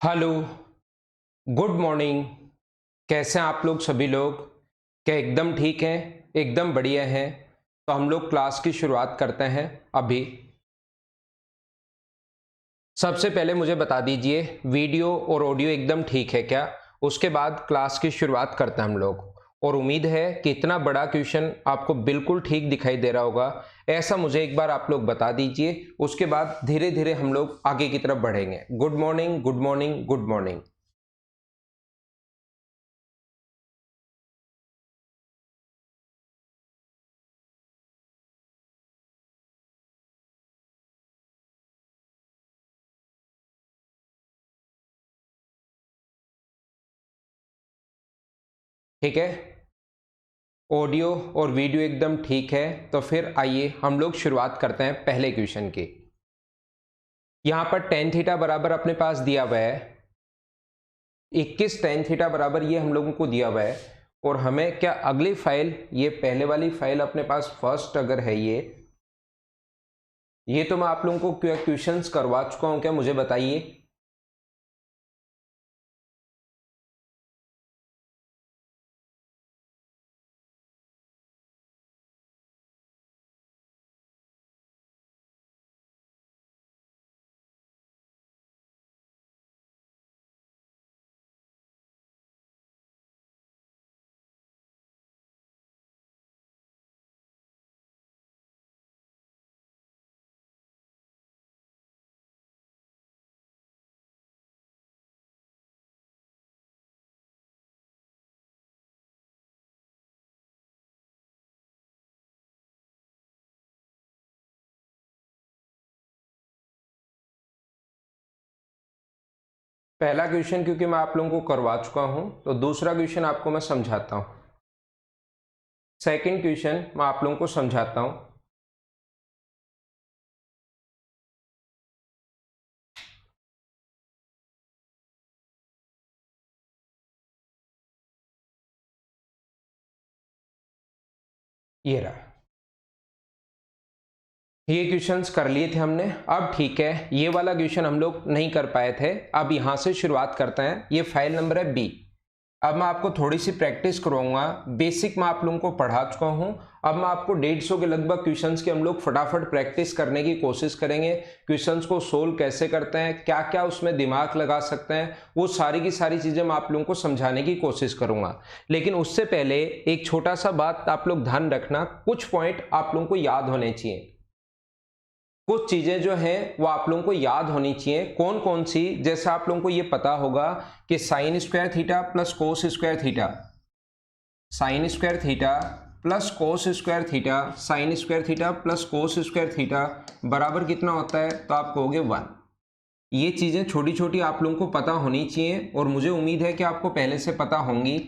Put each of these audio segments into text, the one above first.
Hello, good morning. कैसे हैं आप लोग सभी लोग? क्या एकदम ठीक हैं? एकदम बढ़िया हैं। तो हम लोग क्लास की शुरुआत करते हैं अभी। सबसे पहले मुझे बता दीजिए, वीडियो और ऑडियो एकदम ठीक है क्या? उसके बाद क्लास की शुरुआत करते हैं हम लोग। और उम्मीद है कि इतना बड़ा क्वेश्चन आपको बिल्कुल ठीक दिखाई दे रहा होगा। ऐसा मुझे एक बार आप लोग बता दीजिए, उसके बाद धीरे धीरे हम लोग आगे की तरफ बढ़ेंगे। Good morning, good morning, good morning. ठीक है, ऑडियो और वीडियो एकदम ठीक है। तो फिर आइए हम लोग शुरुआत करते हैं पहले क्वेश्चन की। यहां पर टेन थीटा बराबर अपने पास दिया हुआ है 21 टेन थीटा बराबर, ये हम लोगों को दिया हुआ है। और हमें क्या अगली फाइल, ये पहले वाली फाइल अपने पास फर्स्ट अगर है ये तो मैं आप लोगों को क्या क्वेश्चंस करवा चुका हूं क्या, मुझे बताइए। पहला क्वेश्चन क्योंकि मैं आप लोगों को करवा चुका हूं, तो दूसरा क्वेश्चन आपको मैं समझाता हूं। सेकंड क्वेश्चन मैं आप लोगों को समझाता हूं। ये रहा, ये क्वेश्चंस कर लिए थे हमने। अब ठीक है, ये वाला क्वेश्चन हम लोग नहीं कर पाए थे। अब यहां से शुरुआत करते हैं। ये फाइल नंबर है बी। अब मैं आपको थोड़ी सी प्रैक्टिस करवाऊंगा। बेसिक मैं आप लोगों को पढ़ा चुका हूं। अब मैं आपको 150 के लगभग क्वेश्चंस की हम लोग फटाफट प्रैक्टिस करने की कोशिश करेंगे। क्वेश्चंस को सोल्व कैसे करते हैं, क्या क्या उसमें दिमाग लगा सकते हैं, वो सारी की सारी चीजें मैं आप लोगों को समझाने की कोशिश करूंगा। लेकिन उससे पहले एक छोटा सा बात आप लोग ध्यान रखना, कुछ पॉइंट आप लोगों को याद होने चाहिए। कुछ चीजें जो हैं वो आप लोगों को याद होनी चाहिए। कौन कौन सी? जैसे आप लोगों को ये पता होगा कि sign square theta plus cos square theta, sign square theta plus cos square theta, sign square theta plus cos square theta बराबर कितना होता है? तो आप कहोगे 1। ये चीजें छोटी छोटी आप लोगों को पता होनी चाहिए और मुझे उम्मीद है कि आपको पहले से पता होंगी।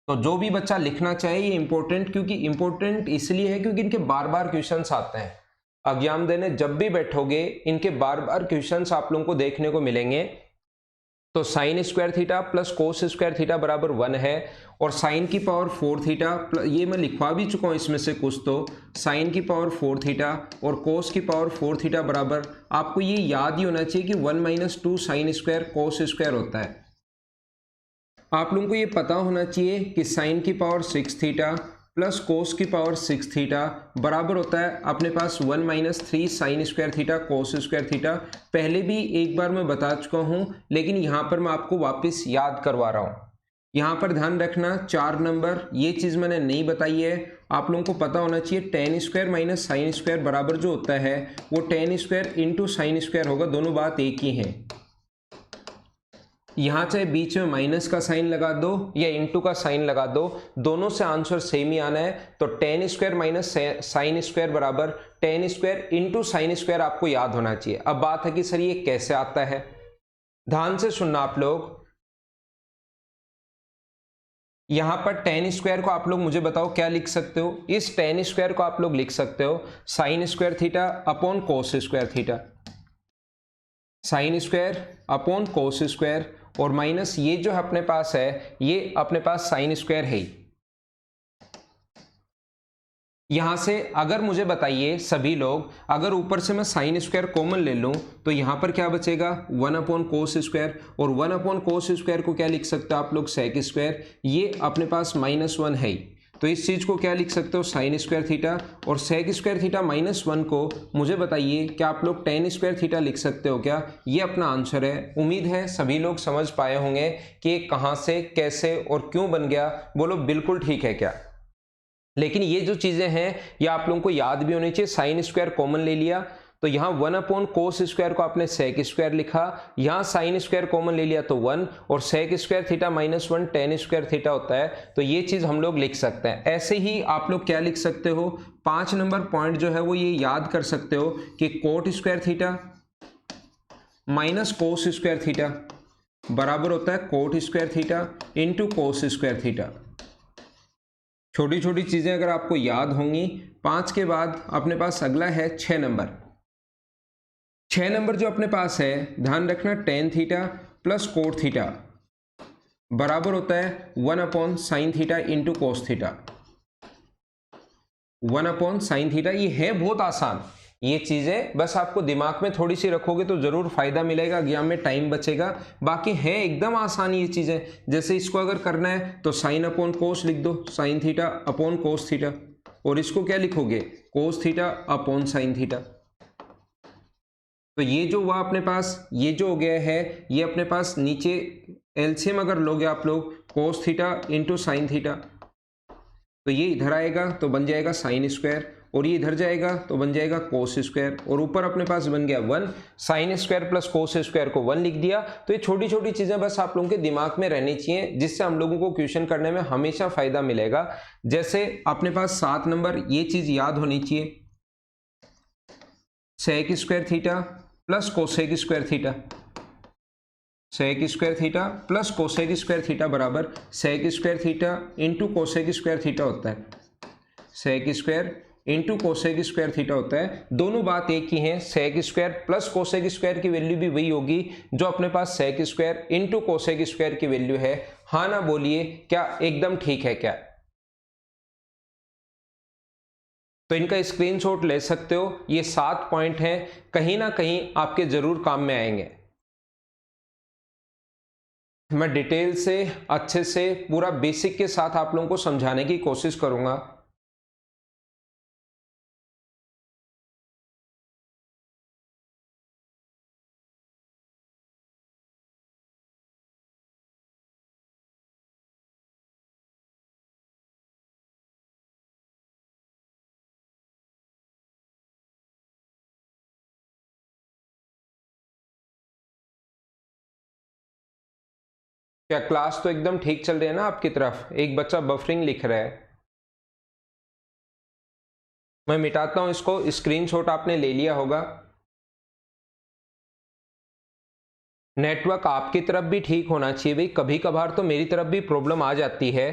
तो जो भी बच्चा लिखना चाहे, ये इंपॉर्टेंट, क्योंकि इंपॉर्टेंट इसलिए है क्योंकि इनके बार बार क्वेश्चंस आते हैं। एग्जाम देने जब भी बैठोगे, इनके बार बार क्वेश्चंस आप लोगों को देखने को मिलेंगे। तो sign square theta plus cos square theta बराबर 1 है। और साइन की पावर 4 थीटा, ये मैं लिखवा भी चुका हूं इसमें से कुछ, तो साइन की पावर 4 थीटा और कोस की पावर 4 थीटा बराबर, आपको ये याद ही होना चाहिए कि 1 minus 2 sine square cos square होता है। आप लोगों को ये पता होना चाहिए कि साइन की पावर 6 थीटा प्लस कोस की पावर 6 थीटा बराबर होता है अपने पास 1 minus 3 sign square theta cos square theta. पहले भी एक बार मैं बता चुका हूं, लेकिन यहां पर मैं आपको वापस याद करवा रहा हूं। यहां पर ध्यान रखना, 4 नंबर ये चीज मैंने नहीं बताई है। आप लोगों को पता होना चाहिए ten square minus sine square बराबर जो होता है वो ten square into sine square होगा, दोनों बात एक ही है। यहां चाहे बीच में माइनस का साइन लगा दो या इंटू का साइन लगा दो, दोनों से आंसर सेम ही आना है। तो tan square minus sine square बराबर tan square into sine square आपको याद होना चाहिए। अब बात है कि सर ये कैसे आता है, ध्यान से सुनना आप लोग। यहां पर टेन स्क्वायर को आप लोग मुझे बताओ क्या लिख सकते हो? इस टेन स्क्वायर को आप लोग लिख सकते हो sign square theta upon cos square theta, sine square upon cos square, और माइनस ये जो अपने पास है ये अपने पास साइन स्क्वायर है ही। यहां से अगर मुझे बताइए सभी लोग, अगर ऊपर से मैं साइन स्क्वायर कॉमन ले लूं तो यहां पर क्या बचेगा 1/cos²। और 1/cos² को क्या लिख सकते हो आप लोग सेक स्क्वायर। ये अपने पास -1 है ही, तो इस चीज को क्या लिख सकते हो साइन स्क्वायर थीटा। और सेक स्क्वायर थीटा -1 को मुझे बताइए क्या आप लोग टेन स्क्वायर थीटा लिख सकते हो क्या। ये अपना आंसर है। उम्मीद है सभी लोग समझ पाए होंगे कि कहां से कैसे और क्यों बन गया। बोलो बिल्कुल ठीक है क्या। लेकिन ये जो चीजें हैं ये आप लोगों को याद भी होनी चाहिए। साइन स्क्वायर कॉमन ले लिया तो यहां 1/cos² को आपने सेक स्क्वायर लिखा, यहां साइन स्क्वायर कॉमन ले लिया तो 1, और sec square theta -1 tan square theta होता है, तो ये चीज हम लोग लिख सकते हैं। ऐसे ही आप लोग क्या लिख सकते हो, 5 नंबर पॉइंट जो है वो ये याद कर सकते हो कि coat square theta minus cos square theta बराबर होता है coat square theta into cos square theta. छोटी छोटी चीजें अगर आपको याद होंगी। 5 के बाद अपने पास अगला है 6 नंबर। 6 नंबर जो अपने पास है ध्यान रखना ten theta plus cot theta बराबर होता है 1/sin theta into cos theta. 1/sin theta. ये है बहुत आसान, ये चीजें बस आपको दिमाग में थोड़ी सी रखोगे तो जरूर फायदा मिलेगा, एग्जाम में टाइम बचेगा। बाकी है एकदम आसान ये चीजें। जैसे इसको अगर करना है तो साइन अपॉन कोस लिख दो, sine theta upon cos theta, और इसको क्या लिखोगे cos theta upon sine theta. तो ये जो हुआ अपने पास, ये जो हो गया है ये अपने पास नीचे एलसीएम अगर लोगे आप लोग cos theta into sine theta, तो ये इधर आएगा तो बन जाएगा साइन स्क्वायर, और ये इधर जाएगा तो बन जाएगा कोस स्क्वायर, और ऊपर अपने पास बन गया 1। Sine square plus cos square को 1 लिख दिया। तो ये छोटी छोटी चीजें बस आप लोगों के दिमाग में रहनी चाहिए, जिससे हम लोगों को क्वेश्चन करने में हमेशा फायदा मिलेगा। जैसे अपने पास 7 नंबर ये चीज याद होनी चाहिए, sec square theta plus cosec square theta, sec square theta plus cosec square theta बराबर sec square theta into cosec square theta होता है। Sec square into cosec square theta होता है। दोनों बात एक ही है, sec square plus cosec square की वैल्यू भी वही होगी जो अपने पास sec square into cosec square की वैल्यू है। हाँ ना बोलिए, क्या एकदम ठीक है क्या। तो इनका स्क्रीनशॉट ले सकते हो। ये 7 पॉइंट हैं, कहीं ना कहीं आपके जरूर काम में आएंगे। मैं डिटेल से अच्छे से पूरा बेसिक के साथ आप लोगों को समझाने की कोशिश करूंगा। क्या क्लास तो एकदम ठीक चल रही है ना आपकी तरफ। एक बच्चा बफरिंग लिख रहा है, मैं मिटाता हूं इसको। स्क्रीनशॉट आपने ले लिया होगा। नेटवर्क आपकी तरफ भी ठीक होना चाहिए भाई। कभी कभार तो मेरी तरफ भी प्रॉब्लम आ जाती है,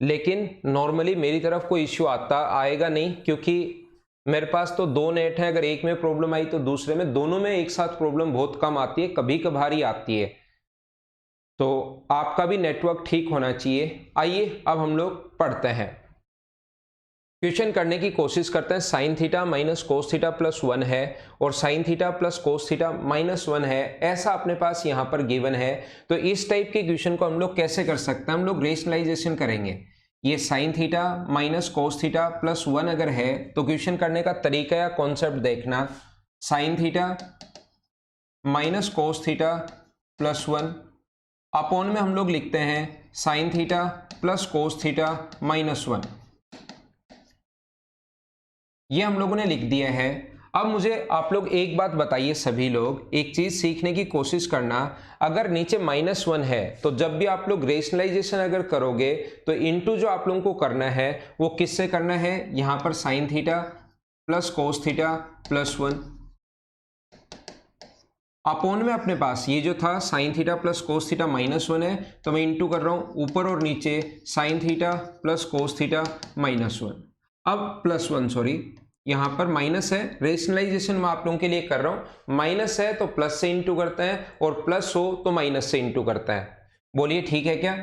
लेकिन नॉर्मली मेरी तरफ कोई इश्यू आएगा नहीं, क्योंकि मेरे पास तो 2 नेट हैं। अगर एक में प्रॉब्लम आई तो दूसरे में, दोनों में एक साथ प्रॉब्लम बहुत कम आती है, कभी कभार ही आती है। तो आपका भी नेटवर्क ठीक होना चाहिए। आइए अब हम लोग पढ़ते हैं, क्वेश्चन करने की कोशिश करते हैं। Sine theta minus cos theta plus 1 है, और sine theta plus cos theta minus 1 है, ऐसा अपने पास यहां पर गिवन है। तो इस टाइप के क्वेश्चन को हम लोग कैसे कर सकते हैं, हम लोग रेशनलाइजेशन करेंगे। ये sine theta minus cos theta plus 1 अगर है तो क्वेश्चन करने का तरीका या कॉन्सेप्ट देखना। Sine theta minus cos theta plus 1 upon में हम लोग लिखते हैं sine theta plus cos theta minus 1। ये हम लोगों ने लिख दिया है। अब मुझे आप लोग एक बात बताइए, सभी लोग एक चीज सीखने की कोशिश करना। अगर नीचे -1 है तो जब भी आप लोग रेशनलाइजेशन अगर करोगे तो इनटू जो आप लोगों को करना है वो किससे करना है, यहां पर sine theta plus cos theta plus 1 upon में अपने पास ये जो था sine theta plus cos theta minus 1 है, तो मैं इनटू कर रहा हूं ऊपर और नीचे sine theta plus cos theta minus 1। अब प्लस 1 सॉरी, यहां पर माइनस है, रेशनलाइजेशन मैं आप लोगों के लिए कर रहा हूं। माइनस है तो प्लस से इंटू करते हैं, और प्लस हो तो माइनस से इंटू करता है। बोलिए ठीक है क्या।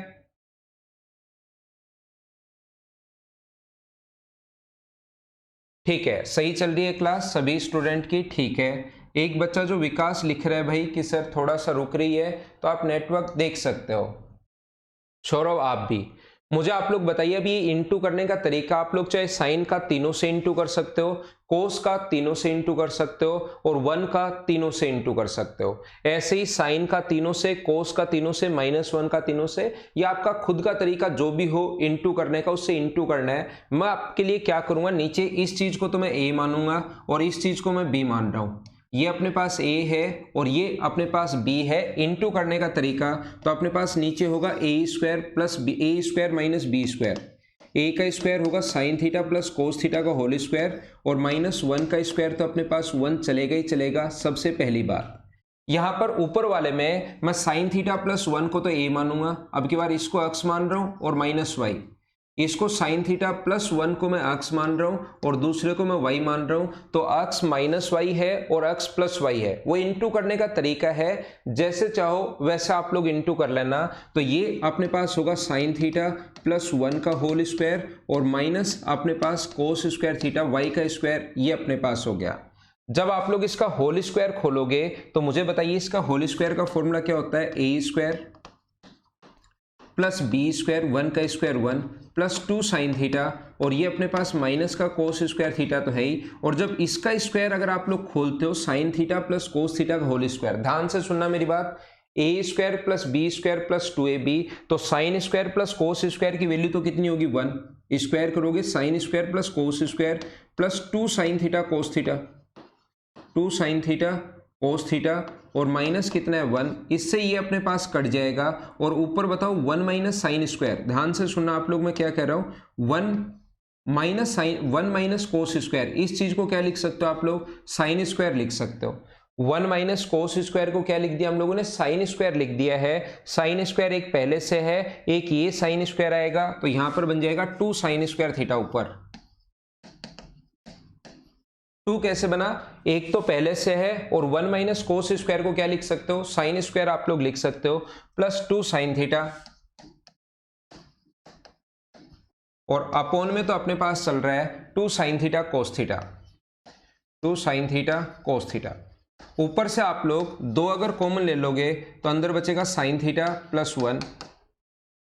ठीक है, सही चल रही है क्लास सभी स्टूडेंट की? ठीक है। एक बच्चा जो विकास लिख रहा है भाई कि सर थोड़ा सा रुक रही है, तो आप नेटवर्क देख सकते हो। सौरभ आप भी मुझे आप लोग बताइए, अभी इंटू करने का तरीका आप लोग चाहे साइन का तीनों से इंटू कर सकते हो, कोस का तीनों से इंटू कर सकते हो, और वन का तीनों से इंटू कर सकते हो। ऐसे ही साइन का तीनों से, कोस का तीनों से, -1 का तीनों से, या आपका खुद का तरीका जो भी हो इंटू करने का, उससे इंटू करना है। मैं आपके लिए क्या करूंगा, नीचे इस चीज को तो मैं ए मानूंगा और इस चीज को मैं बी मान रहा हूं। ये अपने पास a है और ये अपने पास b है। इनटू करने का तरीका तो अपने पास नीचे होगा a² plus a² minus b²। a का स्क्वायर होगा sine theta plus cos theta का होल स्क्वायर, और -1 का स्क्वायर तो अपने पास 1 चलेगा ही चलेगा। सबसे पहली बात यहां पर ऊपर वाले में मैं साइन थीटा प्लस 1 को तो a मानूंगा, अब की बार इसको अक्स मान रहा हूं, और -y इसको साइन थीटा प्लस 1 को मैं अक्स मान रहा हूं और दूसरे को मैं y मान रहा हूं। तो अक्स -y है और अक्स प्लस y है। वो इंटू करने का तरीका है, जैसे चाहो वैसे आप लोग इंटू कर लेना। तो ये अपने पास होगा साइन थीटा प्लस 1 का होल स्क्वायर और माइनस अपने पास कोस स्क्वायर थीटा y का स्क्वायर, ये अपने पास हो गया। जब आप लोग इसका होल स्क्वायर खोलोगे तो मुझे बताइए इसका होल स्क्वायर का फॉर्मूला क्या होता है, a² प्लस b², 1 का स्क्वायर 1 प्लस 2 साइन थीटा, और ये अपने पास माइनस का कोस स्क्वायर थीटा तो है ही। और जब इसका स्क्वायर अगर आप लोग खोलते हो sine theta plus cos theta का होल स्क्वायर, ध्यान से सुनना मेरी बात, a² plus b² plus 2ab, तो sine square plus cos square की वैल्यू तो कितनी होगी 1, स्क्वायर करोगे sine square plus cos square plus 2 sine theta cos theta, 2 sine theta cos theta, और माइनस कितना है 1, इससे ये अपने पास कट जाएगा। और ऊपर बताओ 1 माइनस साइन स्क्वायर, ध्यान से सुनना आप लोग मैं क्या कह रहा हूं, 1 माइनस कोस स्क्वायर, इस चीज को क्या लिख सकते हो आप लोग, साइन स्क्वायर लिख सकते हो। 1 माइनस कोस स्क्वायर को क्या लिख दिया हम लोगों ने, साइन स्क्वायर लिख दिया है। साइन स्क्वायर एक पहले से है, एक ये साइन स्क्वायर आएगा, तो यहां पर बन जाएगा 2 साइन स्क्वायर थीटा। ऊपर 2 कैसे बना, एक तो पहले से है, और 1 माइनस कोस स्क्वायर को क्या लिख सकते हो, साइन स्क्वायर आप लोग लिख सकते हो, प्लस 2 साइन थीटा, और अपोन में तो अपने पास चल रहा है 2 sine theta cos theta, 2 sine theta cos theta. ऊपर से आप लोग 2 अगर कॉमन ले लोगे तो अंदर बचेगा साइन थीटा प्लस 1,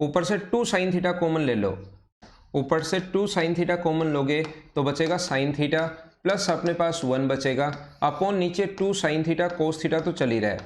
ऊपर से 2 साइन थीटा कॉमन ले लो, ऊपर से 2 साइन थीटा कॉमन लोगे तो बचेगा साइन थीटा प्लस अपने पास 1 बचेगा, अपॉन नीचे 2 साइन थीटा कोस थीटा तो चल ही रहा है।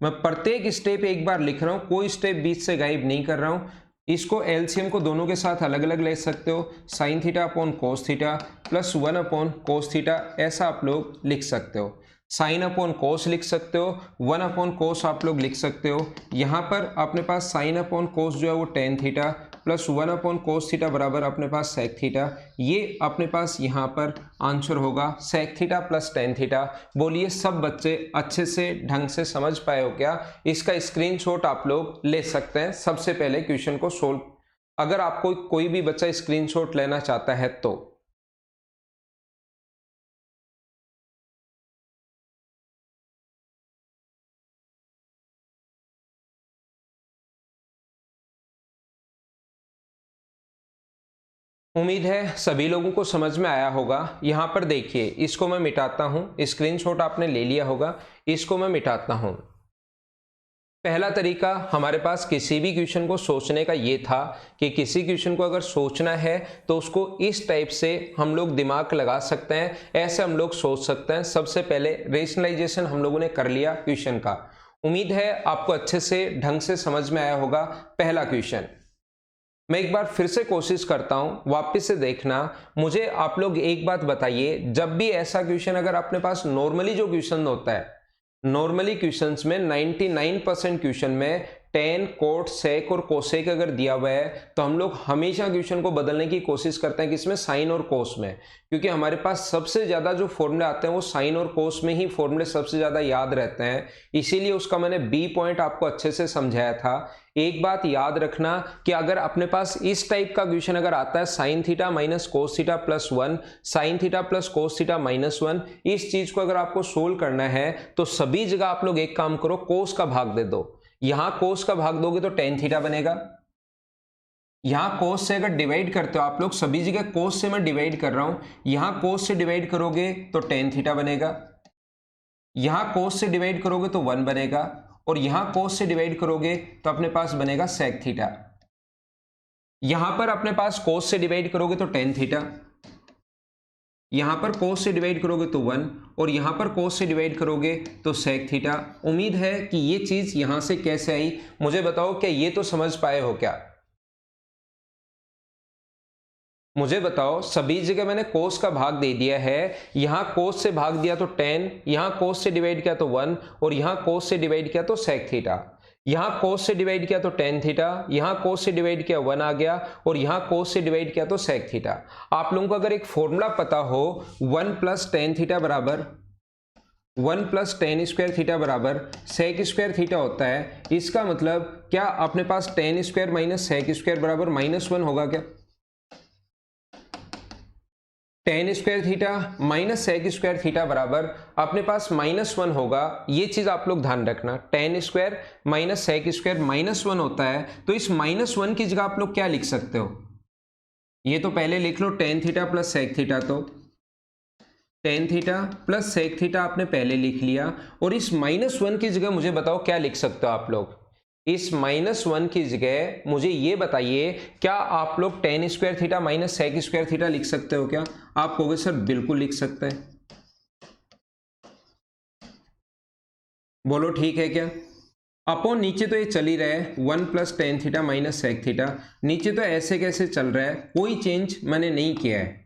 मैं प्रत्येक स्टेप एक बार लिख रहा हूं, कोई स्टेप बीच से गायब नहीं कर रहा हूं। इसको एलसीएम को दोनों के साथ अलग अलग ले सकते हो, sine theta upon cos theta plus 1 upon cos theta, ऐसा आप लोग लिख सकते हो। साइन अपॉन कोस लिख सकते हो, 1 अपॉन कोस आप लोग लिख सकते हो। यहाँ पर अपने पास साइन अपॉन कोस जो है वो ten theta plus 1 upon cos theta बराबर अपने पास सेक थीटा, ये अपने पास यहाँ पर आंसर होगा sec theta plus tan theta. बोलिए सब बच्चे अच्छे से ढंग से समझ पाए हो क्या? इसका स्क्रीनशॉट आप लोग ले सकते हैं सबसे पहले क्वेश्चन को सोल्व, अगर आपको कोई भी बच्चा स्क्रीनशॉट लेना चाहता है तो। उम्मीद है सभी लोगों को समझ में आया होगा। यहाँ पर देखिए, इसको मैं मिटाता हूँ, स्क्रीनशॉट आपने ले लिया होगा, इसको मैं मिटाता हूँ। पहला तरीका हमारे पास किसी भी क्वेश्चन को सोचने का ये था कि किसी क्वेश्चन को अगर सोचना है तो उसको इस टाइप से हम लोग दिमाग लगा सकते हैं, ऐसे हम लोग सोच सकते हैं। सबसे पहले रेशनलाइजेशन हम लोगों ने कर लिया क्वेश्चन का। उम्मीद है आपको अच्छे से ढंग से समझ में आया होगा पहला क्वेश्चन। मैं एक बार फिर से कोशिश करता हूं, वापस से देखना। मुझे आप लोग एक बात बताइए, जब भी ऐसा क्वेश्चन अगर अपने पास नॉर्मली जो क्वेश्चन होता है, नॉर्मली क्वेश्चंस में 99% क्वेश्चन में टेन, कोट, सेक और कोसेक अगर दिया हुआ है तो हम लोग हमेशा क्वेश्चन को बदलने की कोशिश करते हैं, किसमें, साइन और कोस में, क्योंकि हमारे पास सबसे ज्यादा जो फॉर्मूले आते हैं वो साइन और कोस में ही फॉर्मूले सबसे ज्यादा याद रहते हैं। इसीलिए उसका मैंने बी पॉइंट आपको अच्छे से समझाया था। एक बात याद रखना कि अगर अपने पास इस टाइप का क्वेश्चन अगर आता है, sine theta minus cos theta plus 1, sine theta plus cos theta minus 1, इस चीज को अगर आपको सोल्व करना है तो सभी जगह आप लोग एक काम करो, कोस का भाग दे दो। यहां कोस का भाग दोगे तो टेन थीटा बनेगा, यहाँ कोस से अगर डिवाइड करते हो आप लोग, सभी जगह कोस से मैं डिवाइड कर रहा हूं, यहाँ कोस से डिवाइड करोगे तो टेन थीटा बनेगा, यहाँ कोस से डिवाइड करोगे तो 1 बनेगा, और यहाँ कोस से डिवाइड करोगे तो अपने पास बनेगा सेक थीटा। यहां पर अपने पास कोस से डिवाइड करोगे तो टेन थीटा, यहां पर कोस से डिवाइड करोगे तो 1, और यहां पर कोस से डिवाइड करोगे तो सेक थीटा। उम्मीद है कि ये चीज यहां से कैसे आई, मुझे बताओ, क्या ये तो समझ पाए हो क्या? मुझे बताओ, सभी जगह मैंने कोस का भाग दे दिया है, यहां कोस से भाग दिया तो 10, यहां कोस से डिवाइड किया तो 1, और यहां कोस से डिवाइड किया तो सेक थीटा। यहां कोस से डिवाइड किया तो टेन थीटा, यहां कोस से डिवाइड किया 1 आ गया, और यहां कोस से डिवाइड किया तो सेक थीटा। आप लोगों को अगर एक फॉर्मूला पता हो 1 प्लस टेन थीटा बराबर 1 प्लस टेन स्क्वायर थीटा बराबर सेक स्क्वायर थीटा होता है, इसका मतलब क्या अपने पास tan square minus sec square बराबर -1 होगा क्या? Tan square theta minus sec square theta बराबर अपने पास -1 होगा। ये चीज आप लोग ध्यान रखना, tan square minus sec square -1 होता है, तो इस -1 की जगह आप लोग क्या लिख सकते हो? ये तो पहले लिख लो tan theta plus sec theta, तो tan theta plus sec theta आपने पहले लिख लिया, और इस -1 की जगह मुझे बताओ क्या लिख सकते हो आप लोग? इस -1 की जगह मुझे ये बताइए, क्या आप लोग tan square theta minus sec square theta लिख सकते हो क्या? आप कहोगे सर बिल्कुल लिख सकते हैं। बोलो ठीक है क्या? अपॉन नीचे तो ये चल ही रहा है 1 plus tan theta minus sec theta, नीचे तो ऐसे कैसे चल रहा है, कोई चेंज मैंने नहीं किया है,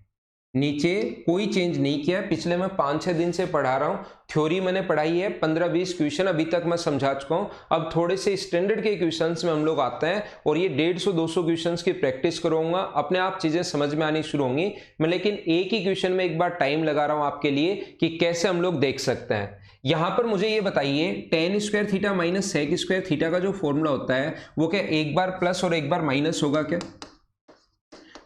नीचे कोई चेंज नहीं किया है। पिछले मैं 5-6 दिन से पढ़ा रहा हूँ, थ्योरी मैंने पढ़ाई है 15-20 क्वेश्चन अभी तक मैं समझा चुका हूँ। अब थोड़े से स्टैंडर्ड के क्वेश्चंस में हम लोग आते हैं, और ये 150-200 क्वेश्चंस की प्रैक्टिस करूंगा, अपने आप चीजें समझ में आनी शुरू होंगी मैं। लेकिन एक ही क्वेश्चन में एक बार टाइम लगा रहा हूं आपके लिए कि कैसे हम लोग देख सकते हैं। यहां पर मुझे ये बताइए, tan square theta minus sec square theta का जो फॉर्मूला होता है वो क्या एक बार प्लस और एक बार माइनस होगा क्या?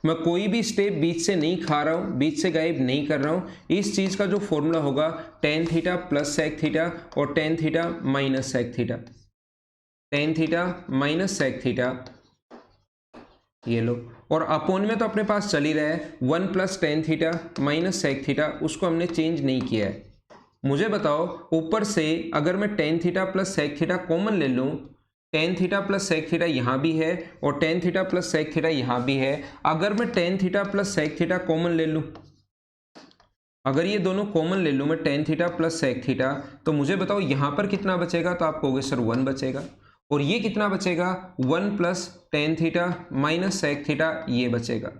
मैं कोई भी स्टेप बीच से नहीं खा रहा हूं, बीच से गायब नहीं कर रहा हूं। इस चीज का जो फॉर्मूला होगा tan theta plus sec theta और tan theta minus sec theta, tan theta minus sec theta, ये लो। और अपोन में तो अपने पास चल ही रहा है 1 plus tan theta minus sec theta, उसको हमने चेंज नहीं किया है। मुझे बताओ, ऊपर से अगर मैं tan theta plus sec theta common ले लूं, tan theta plus sec theta यहाँ भी है और tan theta plus sec theta यहाँ भी है, अगर मैं tan theta plus sec theta common ले लूँ, अगर ये दोनों कॉमन ले लूँ मैं tan theta plus sec theta, तो मुझे बताओ यहाँ पर कितना बचेगा? तो आप कहोगे सर 1 बचेगा, और ये कितना बचेगा? 1 plus tan theta minus sec theta, ये बचेगा।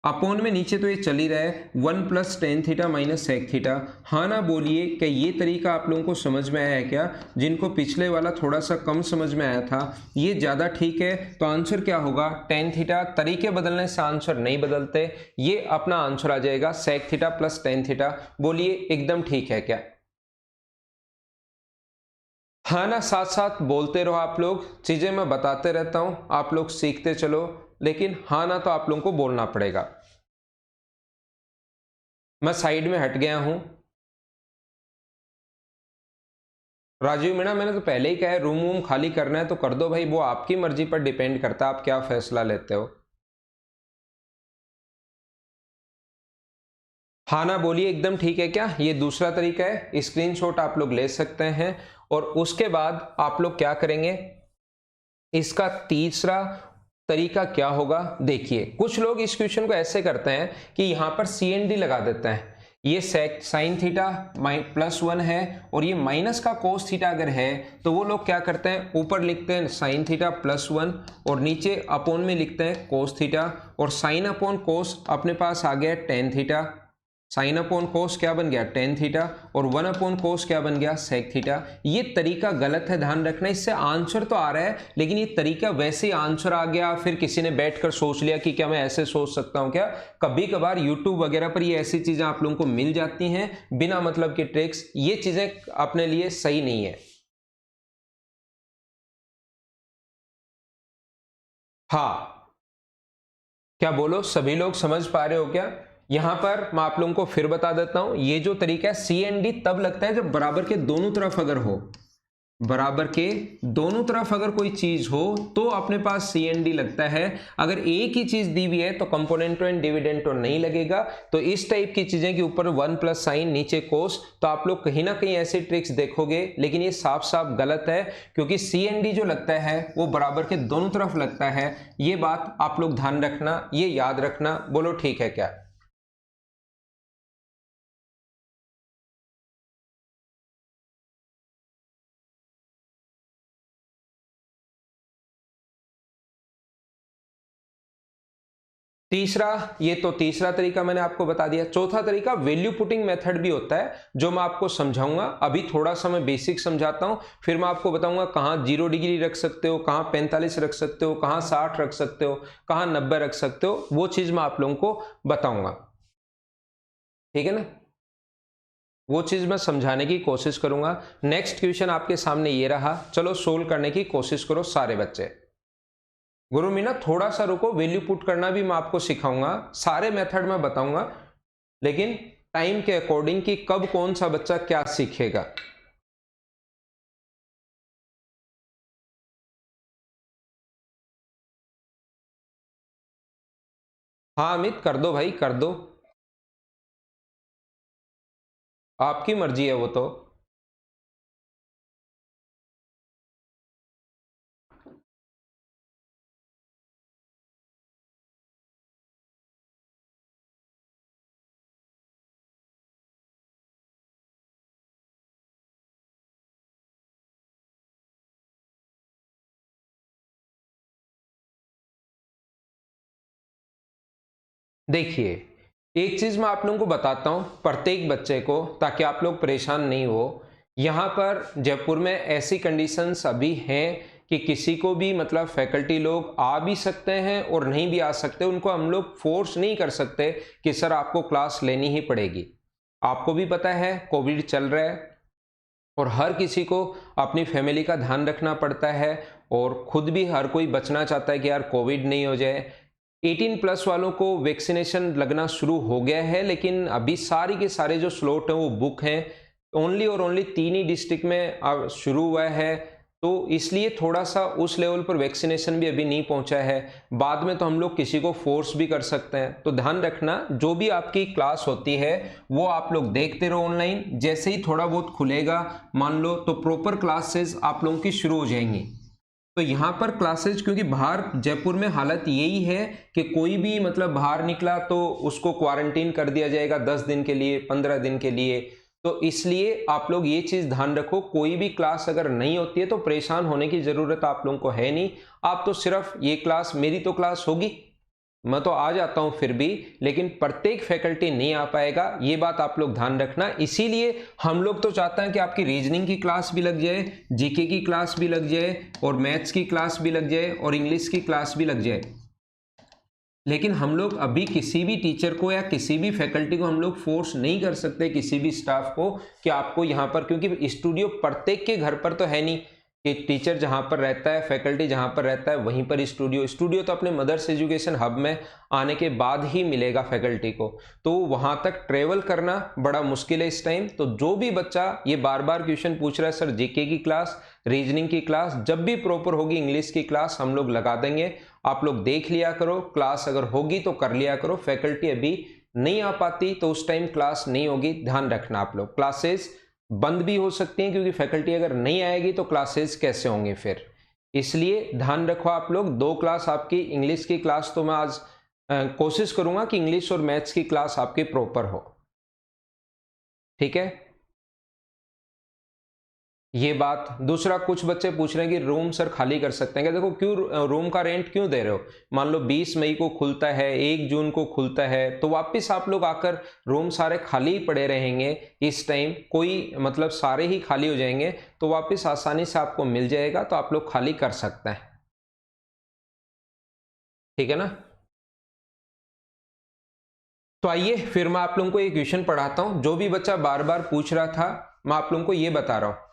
अपोन में नीचे तो ये चल ही रहा है 1 plus tan theta minus sec theta. हाँ ना बोलिए, क्या ये तरीका आप लोगों को समझ में आया है क्या? जिनको पिछले वाला थोड़ा सा कम समझ में आया था, ये ज़्यादा ठीक है। तो आंसर क्या होगा? Tan theta. तरीके बदलने से आंसर नहीं बदलते, ये अपना आंसर आ जाएगा sec theta plus tan theta. बोलिए एकदम ठीक है क्या? हाँ ना, साथ साथ बोलते रहो आप लोग, चीज़ें मैं बताते रहता हूँ, आप लोग सीखते चलो, लेकिन हाँ ना तो आप लोगों को बोलना पड़ेगा। मैं साइड में हट गया हूं। राजीव मीणा, मैंने तो पहले ही कहा है रूम वूम खाली करना है तो कर दो भाई, वो आपकी मर्जी पर डिपेंड करता है, आप क्या फैसला लेते हो। हाँ ना बोलिए एकदम ठीक है क्या? ये दूसरा तरीका है, स्क्रीनशॉट आप लोग ले सकते हैं, और उसके बाद आप लोग क्या करेंगे, इसका तीसरा तरीका क्या होगा? देखिए, कुछ लोग इस क्वेश्चन को ऐसे करते हैं कि यहां पर सी एन डी लगा देते हैं। ये सेक साइन थीटा +1 है, और ये माइनस का कोस थीटा अगर है तो वो लोग क्या करते हैं, ऊपर लिखते हैं साइन थीटा +1 और नीचे अपोन में लिखते हैं कोस थीटा, और साइन अपोन कोस अपने पास आ गया टेन थीटा, साइन अपोन कोस क्या बन गया? टेन थीटा, और 1 अपोन कोस क्या बन गया? Sec theta. ये तरीका गलत है, ध्यान रखना। इससे आंसर तो आ रहा है, लेकिन ये तरीका वैसे ही आंसर आ गया, फिर किसी ने बैठकर सोच लिया कि क्या मैं ऐसे सोच सकता हूं क्या? कभी कभार यूट्यूब वगैरह पर ये ऐसी चीजें आप लोगों को मिल जाती हैं बिना मतलब के ट्रिक्स, ये चीजें अपने लिए सही नहीं है। हाँ, क्या बोलो, सभी लोग समझ पा रहे हो क्या? यहां पर मैं आप लोगों को फिर बता देता हूं, ये जो तरीका है सी एंड डी तब लगता है जब बराबर के दोनों तरफ अगर हो, बराबर के दोनों तरफ अगर कोई चीज हो तो अपने पास सी एन डी लगता है। अगर एक ही चीज दी हुई है तो कंपोनेंटो एंड डिविडेंटो नहीं लगेगा। तो इस टाइप की चीजें कि ऊपर 1 प्लस साइन नीचे कोस, तो आप लोग कहीं ना कहीं ऐसे ट्रिक्स देखोगे, लेकिन ये साफ साफ गलत है, क्योंकि सी एन डी जो लगता है वो बराबर के दोनों तरफ लगता है। ये बात आप लोग ध्यान रखना, ये याद रखना। बोलो ठीक है क्या? तीसरा, ये तो तीसरा तरीका मैंने आपको बता दिया। चौथा तरीका वैल्यू पुटिंग मेथड भी होता है, जो मैं आपको समझाऊंगा। अभी थोड़ा सा मैं बेसिक समझाता हूं, फिर मैं आपको बताऊंगा कहां 0 डिग्री रख सकते हो, कहां 45 रख सकते हो, कहां 60 रख सकते हो, कहां 90 रख सकते हो। वो चीज मैं आप लोगों को बताऊंगा, ठीक है ना? वो चीज मैं समझाने की कोशिश करूंगा। नेक्स्ट क्वेश्चन आपके सामने ये रहा, चलो सोल्व करने की कोशिश करो सारे बच्चे। गुरु मीना थोड़ा सा रुको, वैल्यू पुट करना भी मैं आपको सिखाऊंगा, सारे मेथड में बताऊंगा, लेकिन टाइम के अकॉर्डिंग कि कब कौन सा बच्चा क्या सीखेगा। हाँ अमित, कर दो भाई कर दो, आपकी मर्जी है वो तो। देखिए, एक चीज मैं आप लोगों को बताता हूं प्रत्येक बच्चे को, ताकि आप लोग परेशान नहीं हो। यहां पर जयपुर में ऐसी कंडीशंस अभी हैं कि किसी को भी मतलब फैकल्टी लोग आ भी सकते हैं और नहीं भी आ सकते, उनको हम लोग फोर्स नहीं कर सकते कि सर आपको क्लास लेनी ही पड़ेगी। आपको भी पता है कोविड चल रहा है और हर किसी को अपनी फैमिली का ध्यान रखना पड़ता है, और खुद भी हर कोई बचना चाहता है कि यार कोविड नहीं हो जाए। 18 प्लस वालों को वैक्सीनेशन लगना शुरू हो गया है, लेकिन अभी सारी के सारे जो स्लॉट हैं वो बुक हैं। ओनली और ओनली 3 ही डिस्ट्रिक्ट में शुरू हुआ है, तो इसलिए थोड़ा सा उस लेवल पर वैक्सीनेशन भी अभी नहीं पहुंचा है। बाद में तो हम लोग किसी को फोर्स भी कर सकते हैं, तो ध्यान रखना जो भी आपकी क्लास होती है वो आप लोग देखते रहो ऑनलाइन। जैसे ही थोड़ा बहुत खुलेगा मान लो, तो प्रॉपर क्लासेस आप लोगों की शुरू हो जाएंगी। तो यहाँ पर क्लासेज, क्योंकि बाहर जयपुर में हालत यही है कि कोई भी मतलब बाहर निकला तो उसको क्वारंटीन कर दिया जाएगा 10 दिन के लिए, 15 दिन के लिए। तो इसलिए आप लोग ये चीज ध्यान रखो, कोई भी क्लास अगर नहीं होती है तो परेशान होने की जरूरत आप लोगों को है नहीं। आप तो सिर्फ ये क्लास, मेरी तो क्लास होगी, मैं तो आ जाता हूं फिर भी, लेकिन प्रत्येक फैकल्टी नहीं आ पाएगा, ये बात आप लोग ध्यान रखना। इसीलिए हम लोग तो चाहते हैं कि आपकी रीजनिंग की क्लास भी लग जाए, जीके की क्लास भी लग जाए, और मैथ्स की क्लास भी लग जाए, और इंग्लिश की क्लास भी लग जाए। लेकिन हम लोग अभी किसी भी टीचर को या किसी भी फैकल्टी को हम लोग फोर्स नहीं कर सकते, किसी भी स्टाफ को, कि आपको यहाँ पर, क्योंकि स्टूडियो प्रत्येक के घर पर तो है नहीं कि टीचर जहाँ पर रहता है, फैकल्टी जहाँ पर रहता है वहीं पर स्टूडियो तो अपने मदर्स एजुकेशन हब में आने के बाद ही मिलेगा फैकल्टी को, तो वहाँ तक ट्रेवल करना बड़ा मुश्किल है इस टाइम। तो जो भी बच्चा ये बार बार क्वेश्चन पूछ रहा है सर जीके की क्लास, रीजनिंग की क्लास, जब भी प्रॉपर होगी इंग्लिश की क्लास हम लोग लगा देंगे। आप लोग देख लिया करो, क्लास अगर होगी तो कर लिया करो। फैकल्टी अभी नहीं आ पाती तो उस टाइम क्लास नहीं होगी, ध्यान रखना आप लोग। क्लासेस बंद भी हो सकती हैं, क्योंकि फैकल्टी अगर नहीं आएगी तो क्लासेस कैसे होंगे फिर, इसलिए ध्यान रखो आप लोग। 2 क्लास आपकी इंग्लिश की क्लास तो मैं आज कोशिश करूंगा कि इंग्लिश और मैथ्स की क्लास आपकी प्रॉपर हो, ठीक है? ये बात। दूसरा, कुछ बच्चे पूछ रहे हैं कि रूम सर खाली कर सकते हैं क्या? देखो, क्यों रूम का रेंट क्यों दे रहे हो? मान लो 20 मई को खुलता है, 1 जून को खुलता है, तो वापस आप लोग आकर रूम सारे खाली ही पड़े रहेंगे। इस टाइम कोई मतलब सारे ही खाली हो जाएंगे, तो वापस आसानी से आपको मिल जाएगा, तो आप लोग खाली कर सकते हैं, ठीक है ना? तो आइए फिर मैं आप लोगों को एक क्वेश्चन पढ़ाता हूं। जो भी बच्चा बार बार पूछ रहा था, मैं आप लोगों को ये बता रहा हूं।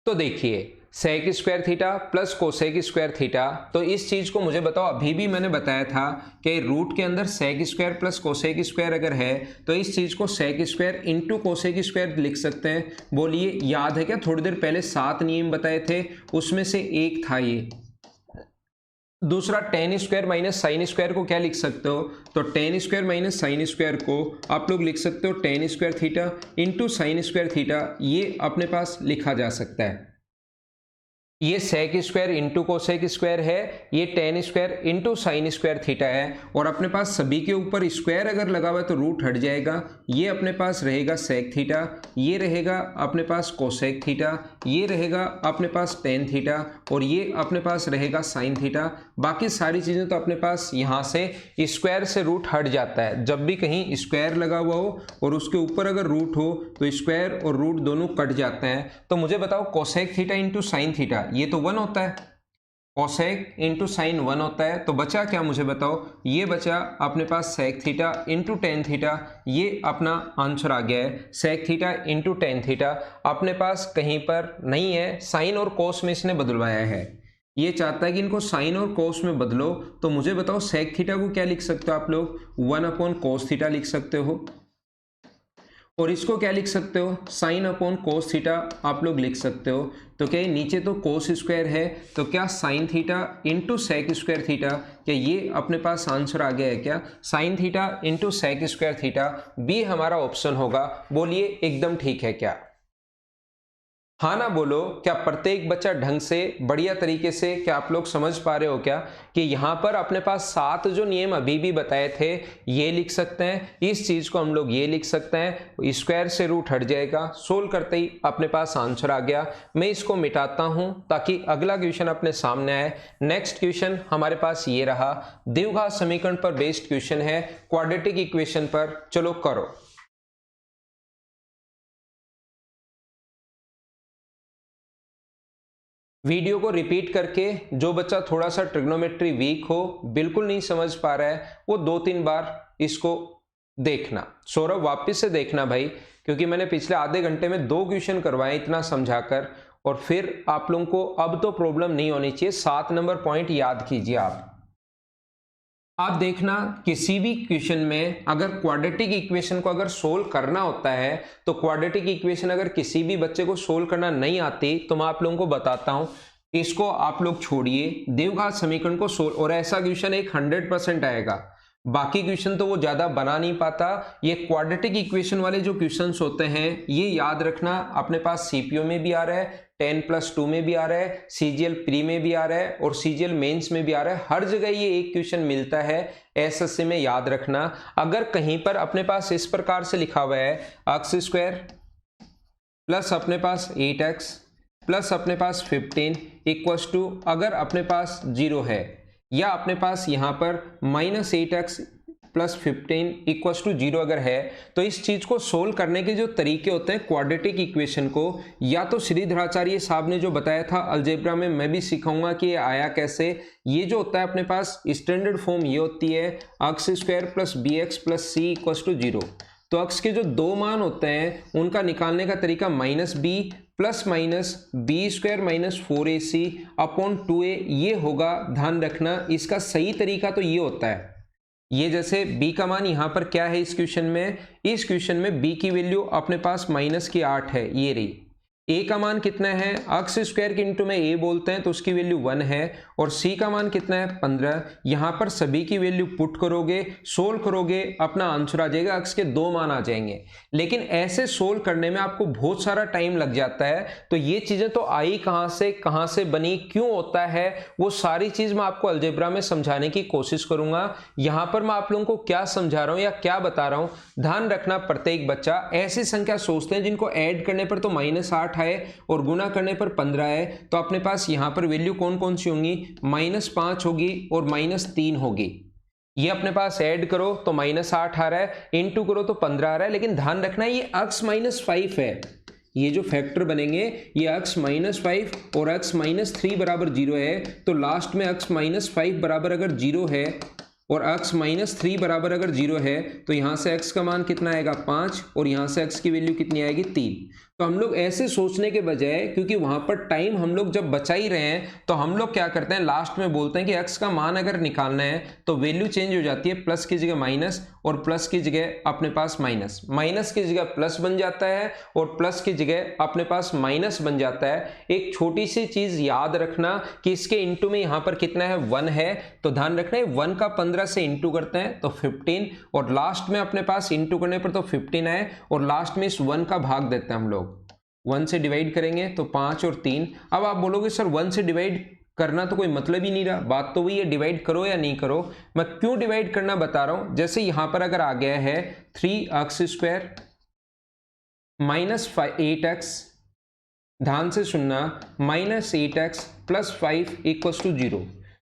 तो देखिए, sec square theta plus cosec square theta. तो इस चीज़ को मुझे बताओ, अभी भी मैंने बताया था कि रूट के अंदर sec square plus cosec square अगर है तो इस चीज़ को sec square into cosec square लिख सकते हैं। बोलिए याद है क्या, थोड़ी देर पहले 7 नियम बताए थे, उसमें से एक था ये। दूसरा tan square minus sine square को क्या लिख सकते हो, तो tan square minus sine square को आप लोग लिख सकते हो tan square theta into sine square theta, ये अपने पास लिखा जा सकता है। ये sec square into cosec square है, ये tan square into sine square theta है, और अपने पास सभी के ऊपर स्क्वायर अगर लगा हुआ है तो रूट हट जाएगा। ये अपने पास रहेगा सेक थीटा, ये रहेगा अपने पास कोसेक थीटा, ये रहेगा अपने पास टेन थीटा, और ये अपने पास रहेगा साइन थीटा। बाकी सारी चीज़ें तो अपने पास यहाँ से स्क्वायर से रूट हट जाता है। जब भी कहीं स्क्वायर लगा हुआ हो और उसके ऊपर अगर रूट हो तो स्क्वायर और रूट दोनों कट जाते हैं। तो मुझे बताओ cosec theta into sine theta, ये तो 1 होता है, कोसेक इंटू साइन 1 होता है, तो बचा क्या मुझे बताओ, ये बचा अपने पास sec theta into tan theta. ये अपना आंसर आ गया है, sec theta into tan theta अपने पास कहीं पर नहीं है, साइन और कोस में इसने बदलवाया है। ये चाहता है कि इनको साइन और कोस में बदलो, तो मुझे बताओ सेक थीटा को क्या लिख सकते हो आप लोग, 1 कोस थीटा लिख सकते हो, और इसको क्या लिख सकते हो, साइन अपॉन कोस थीटा आप लोग लिख सकते हो। तो क्या नीचे तो कोस स्क्वायर है, तो क्या sine theta into sec square theta, क्या ये अपने पास आंसर आ गया है क्या, sine theta into sec square theta, B हमारा ऑप्शन होगा। बोलिए एकदम ठीक है क्या, हाँ ना बोलो। क्या प्रत्येक बच्चा ढंग से बढ़िया तरीके से, क्या आप लोग समझ पा रहे हो क्या कि यहाँ पर अपने पास 7 जो नियम अभी भी बताए थे ये लिख सकते हैं, इस चीज को हम लोग ये लिख सकते हैं, स्क्वायर से रूट हट जाएगा, सोल्व करते ही अपने पास आंसर आ गया। मैं इसको मिटाता हूं ताकि अगला क्वेश्चन अपने सामने आए। नेक्स्ट क्वेश्चन हमारे पास ये रहा, द्विघात समीकरण पर बेस्ड क्वेश्चन है, क्वाड्रेटिक इक्वेशन पर। चलो करो। वीडियो को रिपीट करके जो बच्चा थोड़ा सा ट्रिग्नोमेट्री वीक हो, बिल्कुल नहीं समझ पा रहा है, वो 2-3 बार इसको देखना। सौरभ वापस से देखना भाई, क्योंकि मैंने पिछले आधे घंटे में 2 क्वेश्चन करवाए इतना समझाकर, और फिर आप लोगों को अब तो प्रॉब्लम नहीं होनी चाहिए। 7 नंबर पॉइंट याद कीजिए आप देखना, किसी भी क्वेश्चन में अगर क्वाड्रेटिक इक्वेशन को अगर सोल्व करना होता है, तो क्वाड्रेटिक इक्वेशन अगर किसी भी बच्चे को सोल्व करना नहीं आती तो मैं आप लोगों को बताता हूं, इसको आप लोग छोड़िए, द्विघात समीकरण को सोल्व, और ऐसा क्वेश्चन एक 100% आएगा। बाकी क्वेश्चन तो वो ज्यादा बना नहीं पाता। ये क्वाड्रेटिक इक्वेशन वाले जो क्वेश्चंस होते हैं ये याद रखना, अपने पास सीपीओ में भी आ रहा है, 10+2 में भी आ रहा है, सीजीएल प्री में भी आ रहा है, और सीजीएल मेंस में भी आ रहा है। हर जगह ये एक क्वेश्चन मिलता है, एसएससी में याद रखना। अगर कहीं पर अपने पास इस प्रकार से लिखा हुआ है, एक्स स्क्वायर प्लस अपने पास 8x प्लस अपने पास 15 इक्वल्स टू, अगर अपने पास 0 है, या अपने पास यहाँ पर -8x प्लस 15 इक्वल्स टू 0 अगर है, तो इस चीज को सोल्व करने के जो तरीके होते हैं क्वाड्रेटिक इक्वेशन को, या तो श्रीधराचार्य साहब ने जो बताया था अलजेब्रा में, मैं भी सिखाऊंगा कि ये आया कैसे। ये जो होता है अपने पास स्टैंडर्ड फॉर्म ये होती है, x square plus b x plus c equals to 0। तो अक्स के जो 2 मान होते हैं उनका निकालने का तरीका -b plus minus b square minus 4ac upon 2a, ये होगा। ध्यान रखना इसका सही तरीका तो ये होता है, ये जैसे b का मान यहाँ पर क्या है इस क्वेश्चन में, इस क्वेश्चन में b की वैल्यू अपने पास -8 है, ये रही। a का मान कितना है, एक्स स्क्वायर के इंटू में a बोलते हैं तो उसकी वैल्यू 1 है, और c का मान कितना है 15। यहाँ पर सभी की वैल्यू पुट करोगे, सोल्व करोगे, अपना आंसर आ जाएगा, एक्स के 2 मान आ जाएंगे। लेकिन ऐसे सोल्व करने में आपको बहुत सारा टाइम लग जाता है, तो ये चीजें तो आई कहाँ से बनी, क्यों होता है, वो सारी चीज मैं आपको अलजेब्रा में समझाने की कोशिश करूंगा। यहाँ पर मैं आप लोगों को क्या समझा रहा हूँ या क्या बता रहा हूँ, ध्यान रखना। प्रत्येक बच्चा ऐसी संख्या सोचते हैं जिनको ऐड करने पर तो -8 है और गुना करने पर 15 है, तो अपने पास यहां पर वैल्यू कौन कौन सी होंगी, -5 होगी और -3 होगी। ये अपने पास ऐड करो तो -8 आ रहा है, इनटू करो तो 15 आ रहा है। लेकिन ध्यान रखना ये x -5 है, ये जो फैक्टर बनेंगे ये x -5 और x -3 बराबर 0 है, तो लास्ट में x -5 बराबर अगर 0 है और x -3 बराबर अगर 0 है, तो यहां से x का मान कितना आएगा 5, और यहां से x की वैल्यू कितनी आएगी 3। तो हम लोग ऐसे सोचने के बजाय, क्योंकि वहां पर टाइम हम लोग जब बचा ही रहे हैं, तो हम लोग क्या करते हैं, लास्ट में बोलते हैं कि x का मान अगर निकालना है तो वैल्यू चेंज हो जाती है, प्लस की जगह माइनस और प्लस की जगह अपने पास माइनस, माइनस की जगह प्लस बन जाता है और प्लस की जगह अपने पास माइनस बन जाता है। एक छोटी सी चीज याद रखना कि इसके इंटू में यहां पर कितना है, 1 है, तो ध्यान रखना है 1 का 15 से इंटू करते हैं तो 15, और लास्ट में अपने पास इंटू करने पर तो 15 आए, और लास्ट में इस 1 का भाग देते हैं हम लोग, 1 से डिवाइड करेंगे तो 5 और 3। अब आप बोलोगे सर 1 से डिवाइड करना तो कोई मतलब ही नहीं रहा, बात तो वही है, डिवाइड करो या नहीं करो। मैं क्यों डिवाइड करना बता रहा हूं, जैसे यहां पर अगर आ गया है 3x² माइनस 8x, ध्यान से सुनना, -8x + 5 = 0,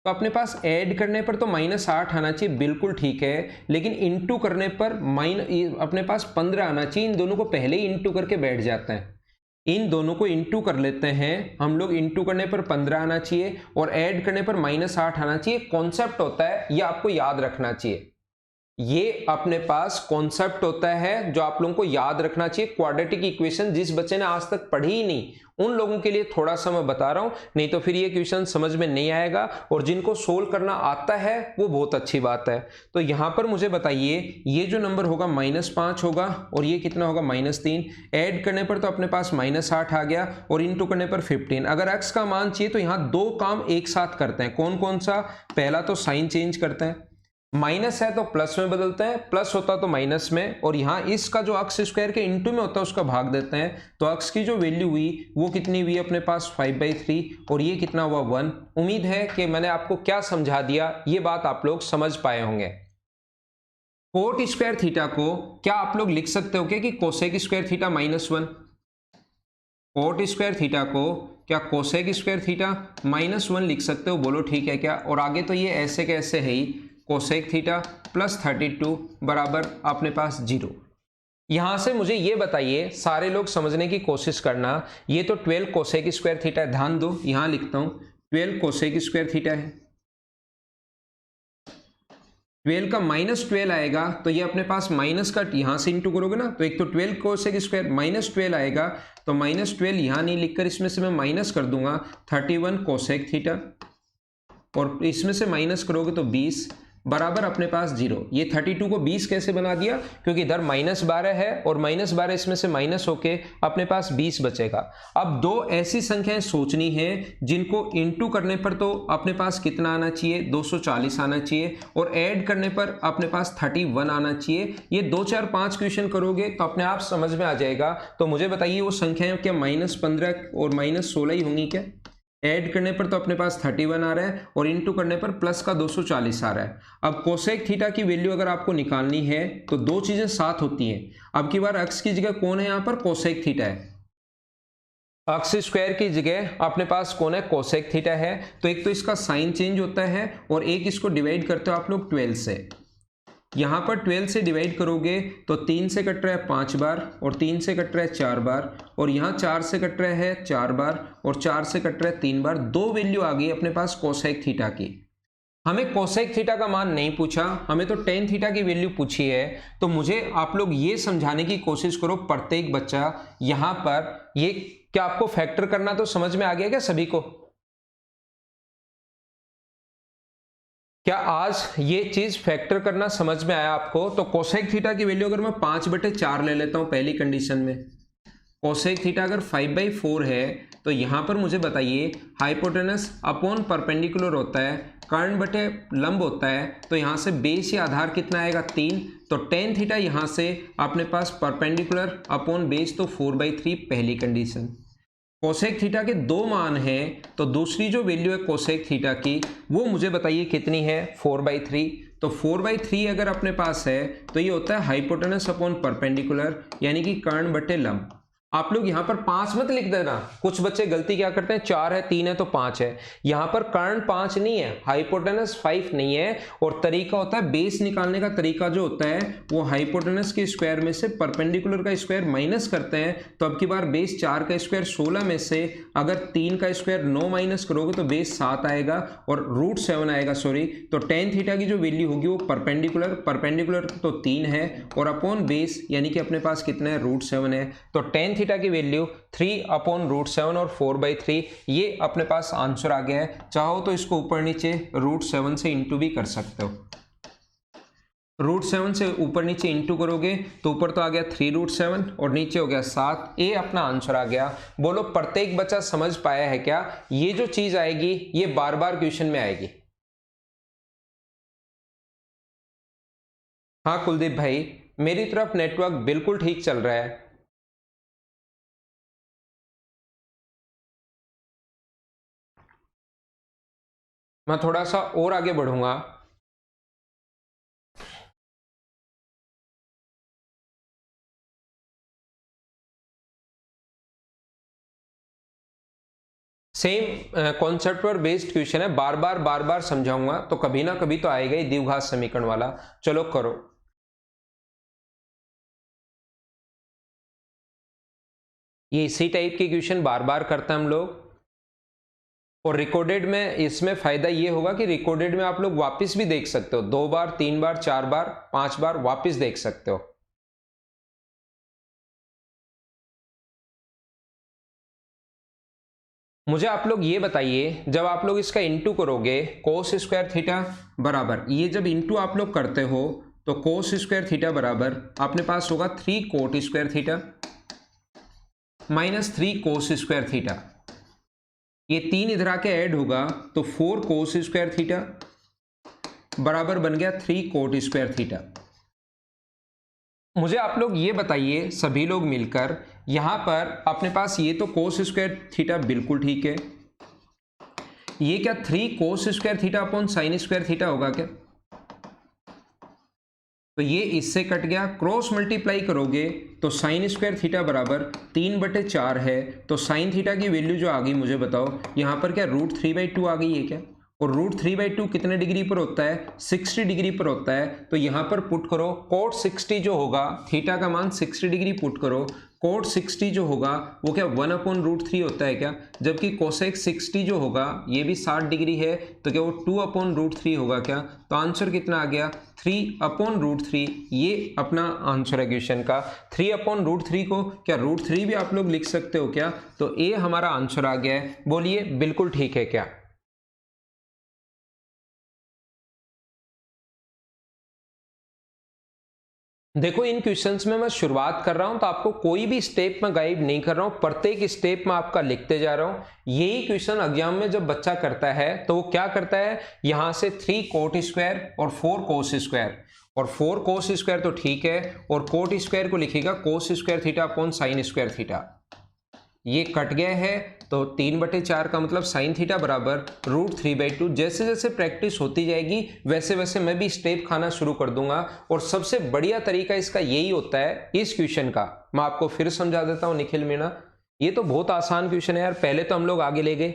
तो अपने पास ऐड करने पर तो -8 आना चाहिए, बिल्कुल ठीक है, लेकिन इंटू करने पर अपने पास 15 आना चाहिए। इन दोनों को पहले ही इंटू करके बैठ जाते हैं, इन दोनों को इंटू कर लेते हैं हम लोग, इंटू करने पर 15 आना चाहिए और ऐड करने पर -8 आना चाहिए। कॉन्सेप्ट होता है, ये आपको याद रखना चाहिए, ये अपने पास कॉन्सेप्ट होता है जो आप लोगों को याद रखना चाहिए। क्वाड्रेटिक इक्वेशन जिस बच्चे ने आज तक पढ़ी ही नहीं, उन लोगों के लिए थोड़ा सा मैं बता रहा हूं, नहीं तो फिर ये क्वेश्चन समझ में नहीं आएगा, और जिनको सोल्व करना आता है वो बहुत अच्छी बात है। तो यहां पर मुझे बताइए, ये जो नंबर होगा -5 होगा और ये कितना होगा -3, ऐड करने पर तो अपने पास -8 आ गया और इंटू करने पर 15। अगर x का मान चाहिए तो यहां दो काम एक साथ करते हैं, कौन कौन सा, पहला तो साइन चेंज करते हैं, माइनस है तो प्लस में बदलते हैं, प्लस होता तो माइनस में, और यहां इसका जो अक्स स्क्वायर के इंटू में होता है उसका भाग देते हैं, तो अक्स की जो वैल्यू हुई वो कितनी हुई अपने पास 5/3, और ये कितना हुआ 1। उम्मीद है कि मैंने आपको क्या समझा दिया, ये बात आप लोग समझ पाए होंगे। कोट स्क्वायर थीटा को क्या आप लोग लिख सकते हो कि cosec square theta -1, coat square theta को क्या कोसेक स्क्वायर थीटा -1 लिख सकते हो, बोलो ठीक है क्या। और आगे तो ये ऐसे कैसे है ही, कोसेक थीटा +32 बराबर अपने पास 0। यहां से मुझे ये बताइए, सारे लोग समझने की कोशिश करना, ये तो 12 कोसेक स्क्वायर थीटा है, ध्यान दो यहां लिखता हूं 12 कोसेक स्क्वायर थीटा है, 12 का -12 आएगा तो ये अपने पास माइनस का यहां से इंटू करोगे ना, तो एक तो 12 कोसेक स्क्वायर -12 आएगा, तो -12 यहां नहीं लिखकर इसमें से मैं माइनस कर दूंगा 31 कोसेक थीटा, और इसमें से माइनस करोगे तो 20 बराबर अपने पास 0। ये 32 को 20 कैसे बना दिया, क्योंकि इधर -12 है और -12 इसमें से माइनस होके अपने पास 20 बचेगा। अब दो ऐसी संख्याएं सोचनी है जिनको इंटू करने पर तो अपने पास कितना आना चाहिए, 240 आना चाहिए, और ऐड करने पर अपने पास 31 आना चाहिए। ये 2 4 5 क्वेश्चन करोगे तो अपने आप समझ में आ जाएगा। तो मुझे बताइए वो संख्याएं क्या -15 और -16 ही होंगी क्या। ऐड करने पर तो अपने पास 31 आ रहा है और इंटू करने पर प्लस का 240 आ रहा है। अब कोसेक थीटा की वैल्यू अगर आपको निकालनी है तो दो चीजें साथ होती हैं। अब की बार अक्स की जगह कौन है, यहां पर कोसेक थीटा है, अक्स स्क्वायर की जगह अपने पास कौन है, कोसेक थीटा है। तो एक तो इसका साइन चेंज होता है और एक इसको डिवाइड करते हो आप लोग 12 से। यहां पर 12 से डिवाइड करोगे तो 3 से कट रहा है 5 बार और 3 से कट रहा है 4 बार, और यहाँ 4 से कट रहा है 4 बार और 4 से कट रहा है 3 बार। दो वैल्यू आ गई अपने पास कोसेक थीटा की। हमें कोसेक थीटा का मान नहीं पूछा, हमें तो टेन थीटा की वैल्यू पूछी है। तो मुझे आप लोग ये समझाने की कोशिश करो, प्रत्येक बच्चा यहां पर ये क्या आपको फैक्टर करना तो समझ में आ गया क्या सभी को। क्या आज ये चीज फैक्टर करना समझ में आया आपको। तो कोसेक थीटा की वैल्यू अगर मैं 5/4 ले लेता हूं पहली कंडीशन में, कोसेक थीटा अगर 5/4 है तो यहां पर मुझे बताइए हाइपोटेनस अपॉन परपेंडिकुलर होता है, कर्ण बटे लंब होता है, तो यहां से बेस या आधार कितना आएगा 3, तो टेन थीटा यहां से अपने पास परपेंडिकुलर अपॉन बेस तो 4/3 पहली कंडीशन। कोसेक थीटा के दो मान हैं तो दूसरी जो वैल्यू है कोसेक थीटा की वो मुझे बताइए कितनी है, 4/3। तो 4/3 अगर अपने पास है तो ये होता है हाइपोटेनस अपॉन परपेंडिकुलर, यानी कि कर्ण बटे लंब। आप लोग यहां पर 5 मत लिख देना, कुछ बच्चे गलती क्या करते हैं 4 है 3 है तो 5 है। यहां पर कर्ण 5 नहीं है, हाइपोटेनस 5 नहीं है, और तरीका होता है बेस निकालने का तरीका जो होता है वो हाइपोटेनस के स्क्वायर में से परपेंडिकुलर का स्क्वायर माइनस करते हैं। तो अब की बार बेस 4 का स्क्वायर 16 में से अगर 3 का स्क्वायर 9 माइनस करोगे तो बेस 7 आएगा और √7 आएगा, सॉरी। तो टेन थीटा की जो वैल्यू होगी वो परपेंडिकुलर तो 3 है और अपॉन बेस यानी कि अपने पास कितना है √7 है। तो टेन थीटा की वैल्यू 3/√7 और 4/3, ये अपने पास आंसर आ गया है। चाहो तो इसको ऊपर नीचे √7 से इंटू भी कर सकते हो। √7 से ऊपर नीचे इंटू करोगे तो ऊपर तो आ गया 3√7 और नीचे हो गया 7, ये अपना आंसर आ गया। बोलो प्रत्येक बच्चा समझ पाया है क्या? ये जो चीज आएगी ये बार बार क्वेश्चन में आएगी। हाँ कुलदीप भाई, मेरी तरफ नेटवर्क बिल्कुल ठीक चल रहा है। मैं थोड़ा सा और आगे बढ़ूंगा। सेम कॉन्सेप्ट पर बेस्ड क्वेश्चन है, बार बार समझाऊंगा तो कभी ना कभी तो आएगा ही द्विघात समीकरण वाला। चलो करो। ये इसी टाइप के क्वेश्चन बार बार करते हैं हम लोग, और रिकॉर्डेड में इसमें फायदा ये होगा कि रिकॉर्डेड में आप लोग वापस भी देख सकते हो, 2 बार 3 बार 4 बार 5 बार वापस देख सकते हो। मुझे आप लोग ये बताइए, जब आप लोग इसका इंटू करोगे कोस स्क्वायर थीटा बराबर, ये जब इंटू आप लोग करते हो तो कोस स्क्वायर थीटा बराबर अपने पास होगा 3 coat square theta minus 3 cos square theta. ये 3 इधर आके ऐड होगा तो 4 कोस स्क्वायर थीटा बराबर बन गया 3 कोट स्क्वायर थीटा। मुझे आप लोग ये बताइए सभी लोग मिलकर, यहां पर अपने पास ये तो कोस स्क्वायर थीटा बिल्कुल ठीक है, ये क्या 3 cos square theta upon sine square theta होगा क्या? तो ये इससे कट गया, क्रॉस मल्टीप्लाई करोगे तो साइन स्क्वायर थीटा बराबर 3/4 है। तो साइन थीटा की वैल्यू जो आ गई मुझे बताओ, यहां पर क्या √3/2 आ गई है क्या? और √3/2 कितने डिग्री पर होता है? 60 डिग्री पर होता है। तो यहां पर पुट करो कोट 60 जो होगा, थीटा का मान 60 डिग्री पुट करो, कोट 60 जो होगा वो क्या 1/√3 होता है क्या? जबकि कोसेक 60 जो होगा ये भी 60 डिग्री है, तो क्या वो 2/√3 होगा क्या? तो आंसर कितना आ गया 3/√3। ये अपना आंसर है क्वेश्चन का। 3/√3 को क्या √3 भी आप लोग लिख सकते हो क्या? तो ये हमारा आंसर आ गया है। बोलिए बिल्कुल ठीक है क्या? देखो इन क्वेश्चंस में मैं शुरुआत कर रहा हूं तो आपको कोई भी स्टेप में गाइड नहीं कर रहा हूं, प्रत्येक स्टेप में आपका लिखते जा रहा हूं। यही क्वेश्चन एग्जाम में जब बच्चा करता है तो वो क्या करता है, यहां से 3 कोट स्क्वायर और 4 कोस स्क्वायर, और 4 कोस स्क्वायर तो ठीक है, और कोट स्क्वायर को लिखेगा cos square theta upon sine square theta. ये कट गया है तो 3/4 का मतलब साइन थीटा बराबर √3/2। जैसे जैसे प्रैक्टिस होती जाएगी वैसे वैसे मैं भी स्टेप खाना शुरू कर दूंगा, और सबसे बढ़िया तरीका इसका यही होता है इस क्वेश्चन का। मैं आपको फिर समझा देता हूं निखिल मीणा, ये तो बहुत आसान क्वेश्चन है यार, पहले तो हम लोग आगे ले गए।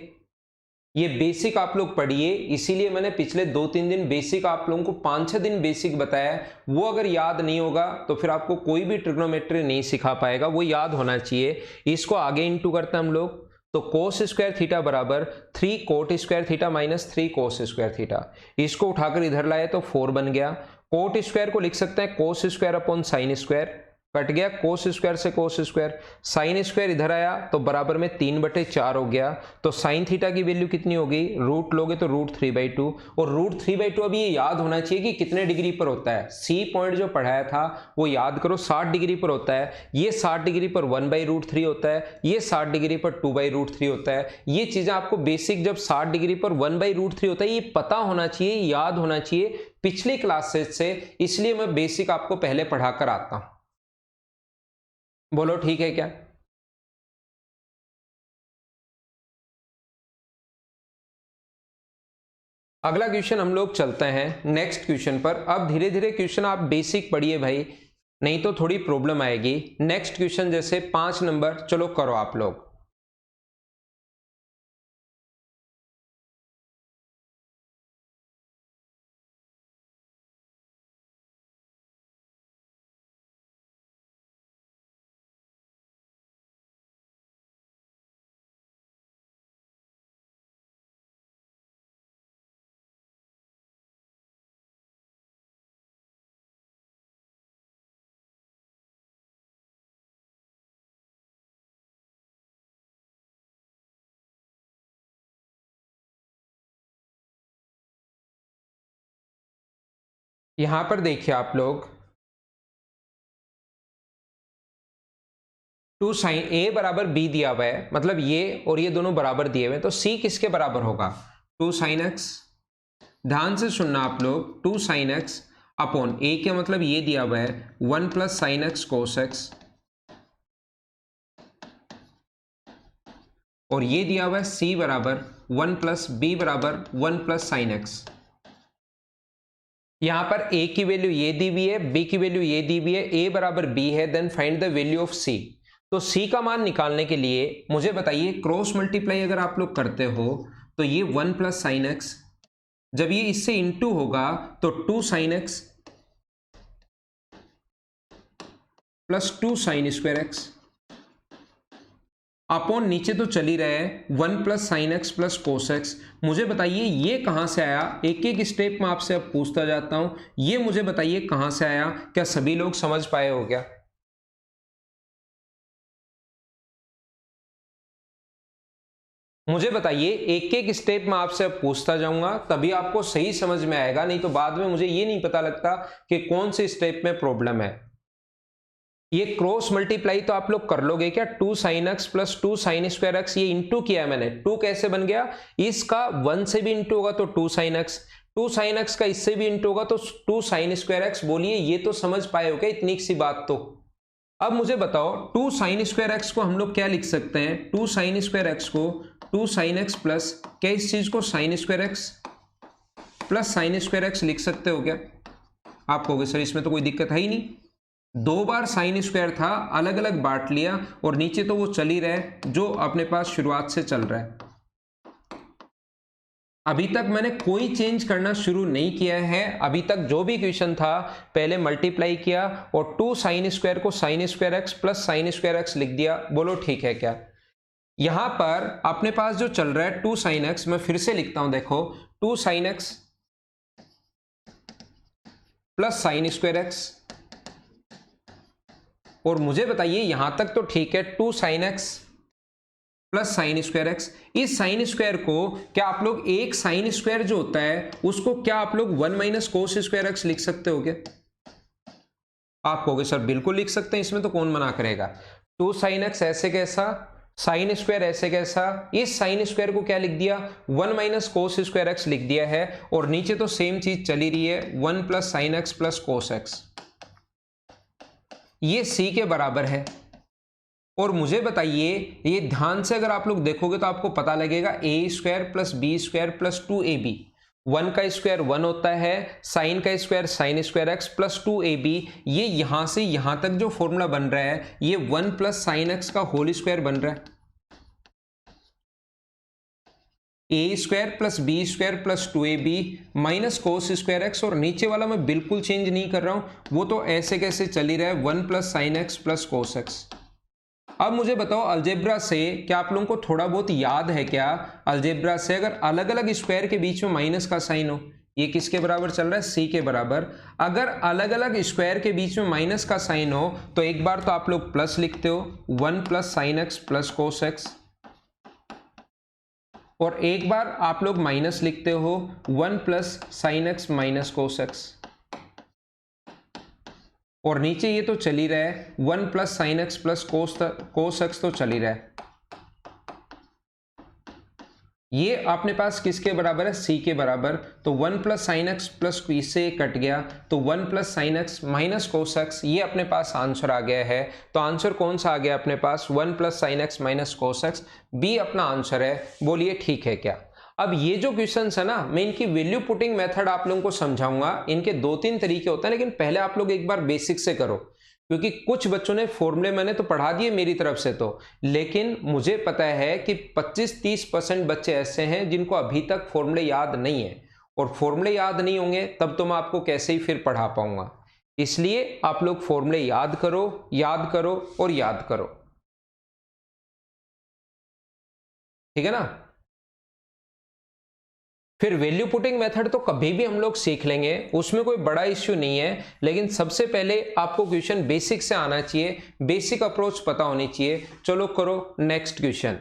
ये बेसिक आप लोग पढ़िए, इसीलिए मैंने पिछले 2-3 दिन बेसिक आप लोगों को 5-6 दिन बेसिक बताया। वो अगर याद नहीं होगा तो फिर आपको कोई भी ट्रिग्नोमेट्री नहीं सिखा पाएगा, वो याद होना चाहिए। इसको आगे इंटू करते हैं हम लोग, तो कोस स्क्वायर थीटा बराबर 3 coat square theta minus 3 cos square theta. इसको उठाकर इधर लाए तो 4 बन गया। कोट स्क्वायर को लिख सकते हैं cos square upon sine square, cut गया कोस स्क्वायर से कोस स्क्वायर, साइन स्क्वायर इधर आया तो बराबर में 3/4 हो गया। तो साइन थीटा की वैल्यू कितनी होगी, रूट लोगे तो √3/2, और √3/2 अभी ये याद होना चाहिए कि कितने डिग्री पर होता है। सी पॉइंट जो पढ़ाया था वो याद करो, 60 डिग्री पर होता है। ये 60 डिग्री पर 1/√3 होता है, ये 60 डिग्री पर 2/√3 होता है। ये चीजें आपको बेसिक जब 60 डिग्री पर 1/√3 होता है ये पता होना चाहिए, याद होना चाहिए पिछली क्लासेस से, इसलिए मैं बेसिक आपको पहले पढ़ा कर आता हूं। बोलो ठीक है क्या? अगला क्वेश्चन हम लोग चलते हैं नेक्स्ट क्वेश्चन पर। अब धीरे धीरे क्वेश्चन आप बेसिक पढ़िए भाई, नहीं तो थोड़ी प्रॉब्लम आएगी। नेक्स्ट क्वेश्चन जैसे 5 नंबर, चलो करो आप लोग। यहां पर देखिए आप लोग, 2 साइन ए बराबर बी दिया हुआ है, मतलब ये और ये दोनों बराबर दिए हुए हैं, तो सी किसके बराबर होगा? 2 साइन एक्स। ध्यान से सुनना आप लोग, 2 साइन एक्स अपॉन ए के मतलब ये दिया हुआ है 1 plus sine x cos x, और ये दिया हुआ है सी बराबर 1 प्लस बी बराबर 1 प्लस साइन एक्स। यहां पर a की वैल्यू ये दी हुई है, b की वैल्यू ये दी हुई है, a बराबर b है, then find the value of c। तो c का मान निकालने के लिए मुझे बताइए, क्रॉस मल्टीप्लाई अगर आप लोग करते हो तो ये 1 प्लस साइन एक्स, जब ये इससे इंटू होगा तो 2 sine x plus 2 sign square x upon नीचे तो चल ही रहा है 1 plus sine x plus cos x. मुझे बताइए ये कहां से आया? एक एक स्टेप में आपसे अब पूछता जाता हूं, ये मुझे बताइए कहां से आया? क्या सभी लोग समझ पाए हो क्या? मुझे बताइए, एक एक स्टेप में आपसे अब पूछता जाऊंगा, तभी आपको सही समझ में आएगा, नहीं तो बाद में मुझे ये नहीं पता लगता कि कौन से स्टेप में प्रॉब्लम है। ये क्रॉस मल्टीप्लाई तो आप लोग कर लोगे क्या? 2 sine x plus 2 sign square x, ये इंटू किया है मैंने, 2 कैसे बन गया? इसका 1 से भी इंटू होगा तो 2 साइन एक्स, 2 साइन एक्स का इससे भी इंटू होगा तो 2 साइन स्क्वायर एक्स। बोलिए ये तो समझ पाए हो क्या इतनी सी बात? तो अब मुझे बताओ, 2 साइन स्क्वायर एक्स को हम लोग क्या लिख सकते हैं? 2 साइन स्क्वायर एक्स को 2 साइन एक्स प्लस, क्या इस चीज को sign square x plus sign square x लिख सकते हो क्या? आप कहोगे सर इसमें तो कोई दिक्कत है ही नहीं, 2 बार साइन स्क्वायर था, अलग अलग बांट लिया, और नीचे तो वो चल ही रहा है जो अपने पास शुरुआत से चल रहा है। अभी तक मैंने कोई चेंज करना शुरू नहीं किया है। अभी तक जो भी क्वेश्चन था पहले मल्टीप्लाई किया और 2 साइन स्क्वायर को sign square x plus sign square x लिख दिया। बोलो ठीक है क्या? यहां पर अपने पास जो चल रहा है 2 साइन एक्स, मैं फिर से लिखता हूं, देखो 2 sine x plus sign square x, और मुझे बताइए यहां तक तो ठीक है, 2 sine x plus sign square x. इस साइन स्क्वायर को क्या आप लोग, एक साइन स्क्वायर जो होता है उसको क्या आप लोग 1 माइनस कोस स्क्वायर एक्स लिख सकते हो क्या? आप कहोगे सर बिल्कुल लिख सकते हैं, इसमें तो कौन मना करेगा। 2 साइन एक्स ऐसे कैसा, साइन स्क्वायर ऐसे कैसा, इस साइन स्क्वायर को क्या लिख दिया? 1 माइनस कोस स्क्वायर एक्स लिख दिया है, और नीचे तो सेम चीज चली रही है 1 plus sine x plus cos x, ये सी के बराबर है। और मुझे बताइए, ये ध्यान से अगर आप लोग देखोगे तो आपको पता लगेगा A square plus B square plus 2ab, 1 का स्क्वायर 1 होता है, साइन का square sine square x plus 2ab, ये यहां से यहां तक जो फॉर्मूला बन रहा है ये 1 प्लस साइन एक्स का होल स्क्वायर बन रहा है, A square plus B square plus 2ab minus cos square x, और नीचे वाला मैं बिल्कुल चेंज नहीं कर रहा हूं, वो तो ऐसे कैसे चल ही रहा है 1 plus sine x plus cos x. अब मुझे बताओ, अलजेब्रा से क्या आप लोगों को थोड़ा बहुत याद है क्या? अलजेब्रा से अगर अलग अलग स्क्वायर के बीच में माइनस का साइन हो, ये किसके बराबर चल रहा है? सी के बराबर। अगर अलग अलग स्क्वायर के बीच में माइनस का साइन हो तो एक बार तो आप लोग प्लस लिखते हो, 1 plus sine x plus cos x, और एक बार आप लोग माइनस लिखते हो 1 plus sine x minus cos x, और नीचे ये तो चल ही रहा है 1 plus sine x plus cos x तो चल ही रहा है। ये अपने पास किसके बराबर है? सी के बराबर। तो 1 प्लस साइन एक्स प्लस, इससे कट गया तो 1 plus sine x minus cos x, ये अपने पास आंसर आ गया है। तो आंसर कौन सा आ गया अपने पास? 1 plus sine x minus cos x, B अपना आंसर है। बोलिए ठीक है क्या? अब ये जो क्वेश्चंस है ना, मैं इनकी वैल्यू पुटिंग मेथड आप लोगों को समझाऊंगा। इनके 2-3 तरीके होते हैं, लेकिन पहले आप लोग एक बार बेसिक से करो, क्योंकि कुछ बच्चों ने फॉर्मूले मैंने तो पढ़ा दिए मेरी तरफ से तो, लेकिन मुझे पता है कि 25-30% बच्चे ऐसे हैं जिनको अभी तक फॉर्मूले याद नहीं है, और फॉर्मूले याद नहीं होंगे तब तो मैं आपको कैसे ही फिर पढ़ा पाऊंगा। इसलिए आप लोग फॉर्मूले याद करो, याद करो और याद करो, ठीक है ना? फिर वैल्यू पुटिंग मेथड तो कभी भी हम लोग सीख लेंगे, उसमें कोई बड़ा इश्यू नहीं है, लेकिन सबसे पहले आपको क्वेश्चन बेसिक से आना चाहिए, बेसिक अप्रोच पता होनी चाहिए। चलो करो नेक्स्ट क्वेश्चन।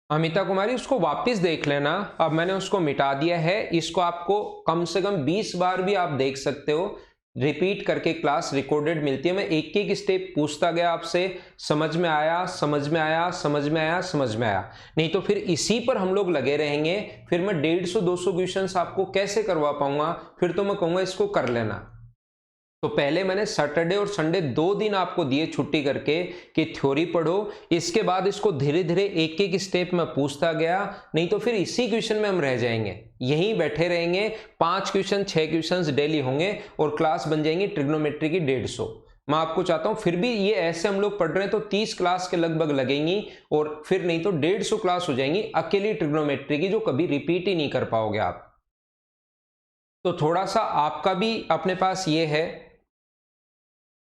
अमिता कुमारी, उसको वापस देख लेना। अब मैंने उसको मिटा दिया है। इसको आपको कम से कम 20 बार भी आप देख सकते हो, रिपीट करके क्लास रिकॉर्डेड मिलती है। मैं एक एक स्टेप पूछता गया आपसे, समझ में आया, समझ में आया, समझ में आया, समझ में आया। नहीं तो फिर इसी पर हम लोग लगे रहेंगे, फिर मैं 150-200 क्वेश्चंस आपको कैसे करवा पाऊंगा? फिर तो मैं कहूंगा इसको कर लेना। तो पहले मैंने सैटरडे और संडे 2 दिन आपको दिए छुट्टी करके कि थ्योरी पढ़ो, इसके बाद इसको धीरे धीरे एक एक स्टेप में पूछता गया। नहीं तो फिर इसी क्वेश्चन में हम रह जाएंगे, यहीं बैठे रहेंगे। 5 क्वेश्चन 6 क्वेश्चन डेली होंगे और क्लास बन जाएंगी ट्रिग्नोमेट्री की 150। मैं आपको चाहता हूं फिर भी ये ऐसे हम लोग पढ़ रहे हैं तो 30 क्लास के लगभग लगेंगी, और फिर नहीं तो 150 क्लास हो जाएंगी अकेली ट्रिग्नोमेट्री की, जो कभी रिपीट ही नहीं कर पाओगे आप। तो थोड़ा सा आपका भी अपने पास ये है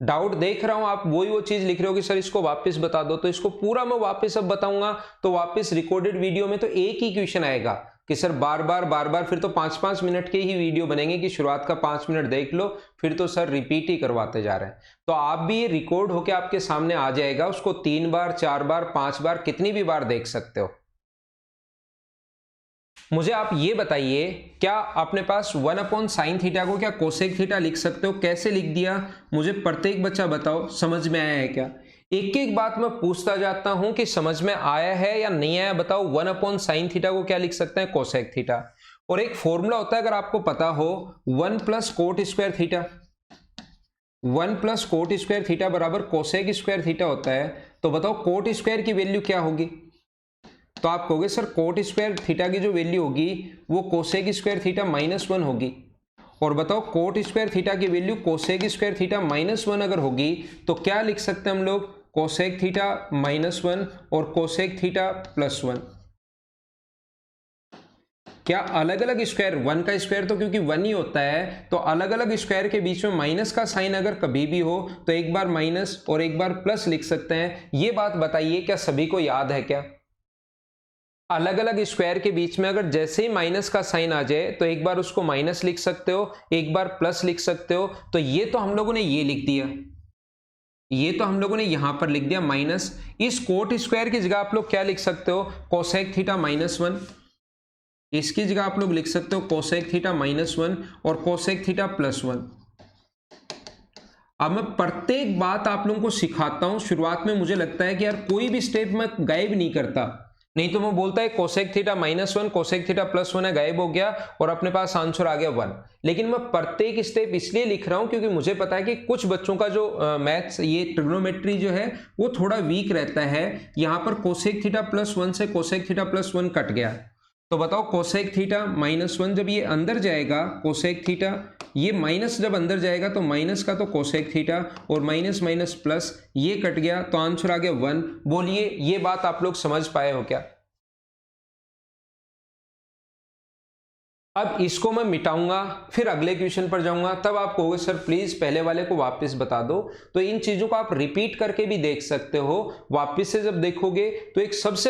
डाउट, देख रहा हूं आप वो चीज लिख रहे हो कि सर इसको वापस बता दो। तो इसको पूरा मैं वापस अब बताऊंगा, तो वापस रिकॉर्डेड वीडियो में तो एक ही क्वेश्चन आएगा कि सर बार बार, फिर तो 5-5 मिनट के ही वीडियो बनेंगे कि शुरुआत का 5 मिनट देख लो, फिर तो सर रिपीट ही करवाते जा रहे हैं। तो आप भी ये रिकॉर्ड होके आपके सामने आ जाएगा, उसको 3 बार 4 बार 5 बार कितनी भी बार देख सकते हो। मुझे आप ये बताइए, क्या अपने पास 1/sin थीटा को क्या कोसेक थीटा लिख सकते हो? कैसे लिख दिया मुझे प्रत्येक बच्चा बताओ, समझ में आया है क्या? एक एक बात मैं पूछता जाता हूं कि समझ में आया है या नहीं आया। बताओ 1/sin थीटा को क्या लिख सकते हैं? Cosec theta. और एक फॉर्मूला होता है, अगर आपको पता हो, 1 + coat square theta, 1 + coat square theta बराबर कोसेक स्क्वायर थीटा होता है। तो बताओ कोट स्क्वायर की वैल्यू क्या होगी? तो आप कहोगे सर कोट स्क्वायर थीटा की जो वैल्यू होगी वो कोसेक स्क्वायर थीटा -1 होगी। और बताओ कोट स्क्वायर थीटा की वैल्यू कोसेक स्क्वायर थीटा -1 अगर होगी तो क्या लिख सकते हैं हम लोग? कोसेक थीटा -1 और कोसेक थीटा +1। क्या अलग अलग स्क्वायर, 1 का स्क्वायर तो क्योंकि 1 ही होता है, तो अलग अलग स्क्वायर के बीच में माइनस का साइन अगर कभी भी हो तो एक बार माइनस और एक बार प्लस लिख सकते हैं? ये बात बताइए, क्या सभी को याद है क्या? अलग अलग स्क्वायर के बीच में अगर जैसे ही माइनस का साइन आ जाए तो एक बार उसको माइनस लिख सकते हो, एक बार प्लस लिख सकते हो। तो ये तो हम लोगों ने ये लिख दिया, ये तो हम लोगों ने यहां पर लिख दिया माइनस। इस कोट स्क्वायर की जगह आप लोग क्या लिख सकते हो? Cosec theta -1। इसकी जगह आप लोग लिख सकते हो कोसेक थीटा -1 और कोसेक थीटा +1। अब मैं प्रत्येक बात आप लोगों को सिखाता हूं। शुरुआत में मुझे लगता है कि यार कोई भी स्टेप मैं गायब नहीं करता, नहीं तो मैं बोलता है कोसेक थीटा -1 कोसेक थीटा +1 है, गायब हो गया और अपने पास आंसर आ गया 1। लेकिन मैं प्रत्येक स्टेप इसलिए लिख रहा हूं क्योंकि मुझे पता है कि कुछ बच्चों का जो मैथ्स, ये ट्रिग्नोमेट्री जो है वो थोड़ा वीक रहता है। यहां पर कोसेक थीटा +1 से कोसेक थीटा +1 कट गया। तो बताओ कोसेक थीटा -1 जब ये अंदर जाएगा, कोसेक थीटा, ये माइनस जब अंदर जाएगा तो माइनस का तो कोसेक थीटा और माइनस माइनस प्लस, ये कट गया तो आंसर आ गया 1। बोलिए ये बात आप लोग समझ पाए हो क्या? अब इसको मैं मिटाऊंगा, फिर अगले क्वेश्चन पर जाऊंगा, तब आप कहोगे सर प्लीज पहले वाले को वापस बता दो। तो इन चीजों को आप रिपीट करके भी देख सकते हो। वापस से जब देखोगे तो एक सबसे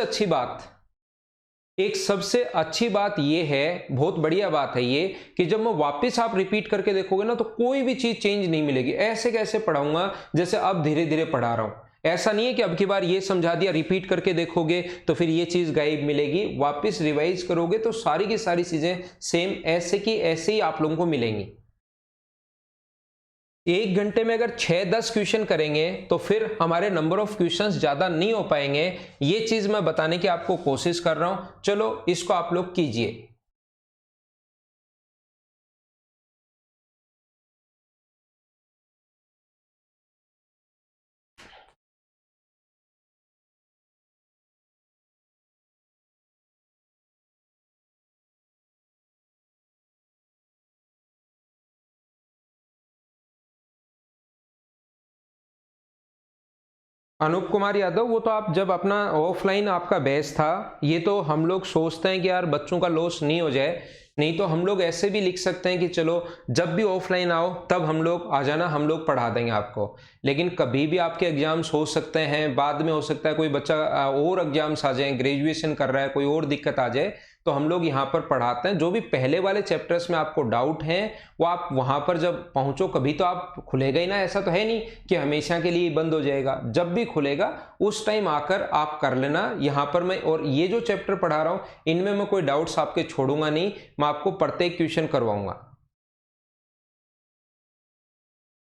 अच्छी बात ये है, बहुत बढ़िया बात है ये, कि जब मैं वापस आप रिपीट करके देखोगे ना तो कोई भी चीज चेंज नहीं मिलेगी। ऐसे कैसे पढ़ाऊंगा जैसे अब धीरे धीरे पढ़ा रहा हूं। ऐसा नहीं है कि अब की बार ये समझा दिया, रिपीट करके देखोगे तो फिर ये चीज गायब मिलेगी। वापस रिवाइज करोगे तो सारी की सारी चीजें सेम ऐसे की ऐसे ही आप लोगों को मिलेंगी। 1 घंटे में अगर 6-10 क्वेश्चन करेंगे तो फिर हमारे नंबर ऑफ क्वेश्चंस ज्यादा नहीं हो पाएंगे। ये चीज मैं बताने की आपको कोशिश कर रहा हूं। चलो इसको आप लोग कीजिए। अनूप कुमार यादव, वो तो आप जब अपना ऑफलाइन आपका बैच था, ये तो हम लोग सोचते हैं कि यार बच्चों का लॉस नहीं हो जाए। नहीं तो हम लोग ऐसे भी लिख सकते हैं कि चलो जब भी ऑफलाइन आओ तब हम लोग आ जाना, हम लोग पढ़ा देंगे आपको। लेकिन कभी भी आपके एग्जाम्स हो सकते हैं, बाद में हो सकता है कोई बच्चा और एग्जाम्स आ जाए, ग्रेजुएशन कर रहा है, कोई और दिक्कत आ जाए, तो हम लोग यहाँ पर पढ़ाते हैं। जो भी पहले वाले चैप्टर्स में आपको डाउट हैं वो आप वहाँ पर जब पहुँचो कभी तो आप खुलेगा ही ना, ऐसा तो है नहीं कि हमेशा के लिए बंद हो जाएगा। जब भी खुलेगा उस टाइम आकर आप कर लेना। यहाँ पर मैं और ये जो चैप्टर पढ़ा रहा हूँ इनमें मैं कोई डाउट्स आपके छोड़ूंगा नहीं, मैं आपको प्रत्येक क्वेश्चन करवाऊंगा।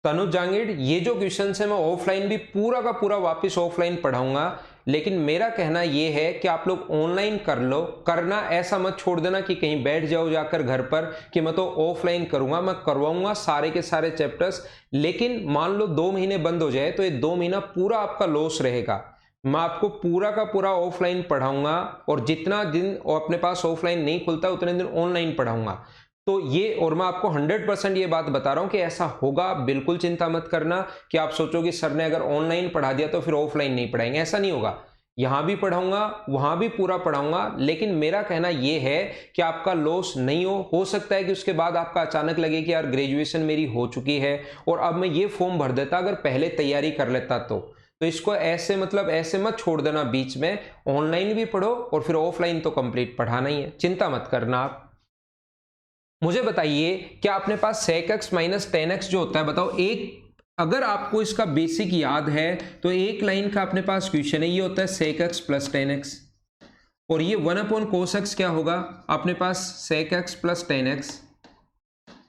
तनुज जांगिड़, ये जो क्वेश्चन है मैं ऑफलाइन भी पूरा का पूरा वापस ऑफलाइन पढ़ाऊंगा, लेकिन मेरा कहना ये है कि आप लोग ऑनलाइन कर लो। करना ऐसा मत छोड़ देना कि कहीं बैठ जाओ जाकर घर पर कि मैं तो ऑफलाइन करूंगा। मैं करवाऊंगा सारे के सारे चैप्टर्स, लेकिन मान लो 2 महीने बंद हो जाए तो ये 2 महीना पूरा आपका लॉस रहेगा। मैं आपको पूरा का पूरा ऑफलाइन पढ़ाऊंगा और जितना दिन अपने पास ऑफलाइन नहीं खुलता उतने दिन ऑनलाइन पढ़ाऊंगा। तो ये, और मैं आपको 100% ये बात बता रहा हूं कि ऐसा होगा। बिल्कुल चिंता मत करना कि आप सोचो कि सर ने अगर ऑनलाइन पढ़ा दिया तो फिर ऑफलाइन नहीं पढ़ाएंगे, ऐसा नहीं होगा। यहां भी पढ़ाऊंगा वहां भी पूरा पढ़ाऊंगा, लेकिन मेरा कहना यह है कि आपका लॉस नहीं हो सकता है कि उसके बाद आपका अचानक लगे कि यार ग्रेजुएशन मेरी हो चुकी है और अब मैं ये फॉर्म भर देता अगर पहले तैयारी कर लेता तो इसको ऐसे मतलब ऐसे मत छोड़ देना बीच में। ऑनलाइन भी पढ़ो और फिर ऑफलाइन तो कंप्लीट पढ़ाना ही है, चिंता मत करना आप। मुझे बताइए क्या अपने पास sec x minus ten x जो होता है, बताओ एक, अगर आपको इसका बेसिक याद है तो एक लाइन का अपने पास क्वेश्चन है, ये होता है sec x plus ten x, और ये 1/cos x क्या होगा अपने पास sec x plus ten x,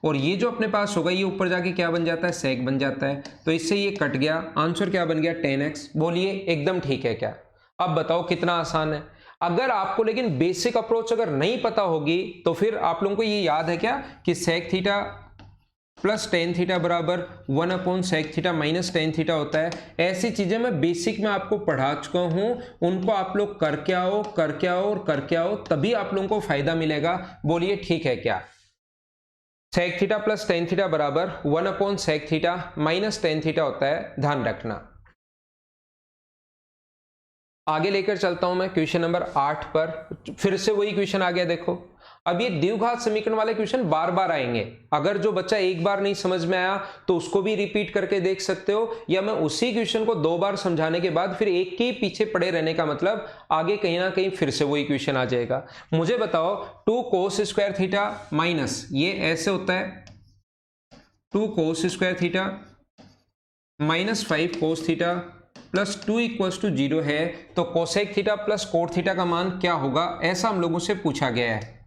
और ये जो अपने पास होगा ये ऊपर जाके क्या बन जाता है sec बन जाता है। तो इससे ये कट गया, आंसर क्या बन गया 10x। बोलिए एकदम ठीक है क्या? अब बताओ कितना आसान है। अगर आपको लेकिन बेसिक अप्रोच अगर नहीं पता होगी तो फिर आप लोगों को ये याद है क्या कि sec theta plus tan theta बराबर 1/sec theta minus tan theta होता है। ऐसी चीजें मैं बेसिक में आपको पढ़ा चुका हूं, उनको आप लोग करके आओ करके आओ और करके आओ, तभी आप लोगों को फायदा मिलेगा। बोलिए ठीक है क्या? sec theta plus tan theta बराबर 1/sec theta minus tan theta होता है, ध्यान रखना। आगे लेकर चलता हूं मैं क्वेश्चन नंबर 8 पर। फिर से वही क्वेश्चन आ गया, देखो अब ये द्विघात समीकरण वाले क्वेश्चन बार बार आएंगे। अगर जो बच्चा एक बार नहीं समझ में आया तो उसको भी रिपीट करके देख सकते हो, या मैं उसी क्वेश्चन को 2 बार समझाने के बाद फिर एक के पीछे पड़े रहने का मतलब आगे कहीं ना कहीं फिर से वही क्वेश्चन आ जाएगा। मुझे बताओ 2 cos स्क्वायर थीटा माइनस, ये ऐसे होता है 2 cos square theta minus 5 cos थीटा प्लस 2 इक्वल्स टू 0 है, तो cosec theta plus cot theta का मान क्या होगा, ऐसा हम लोगों से पूछा गया है।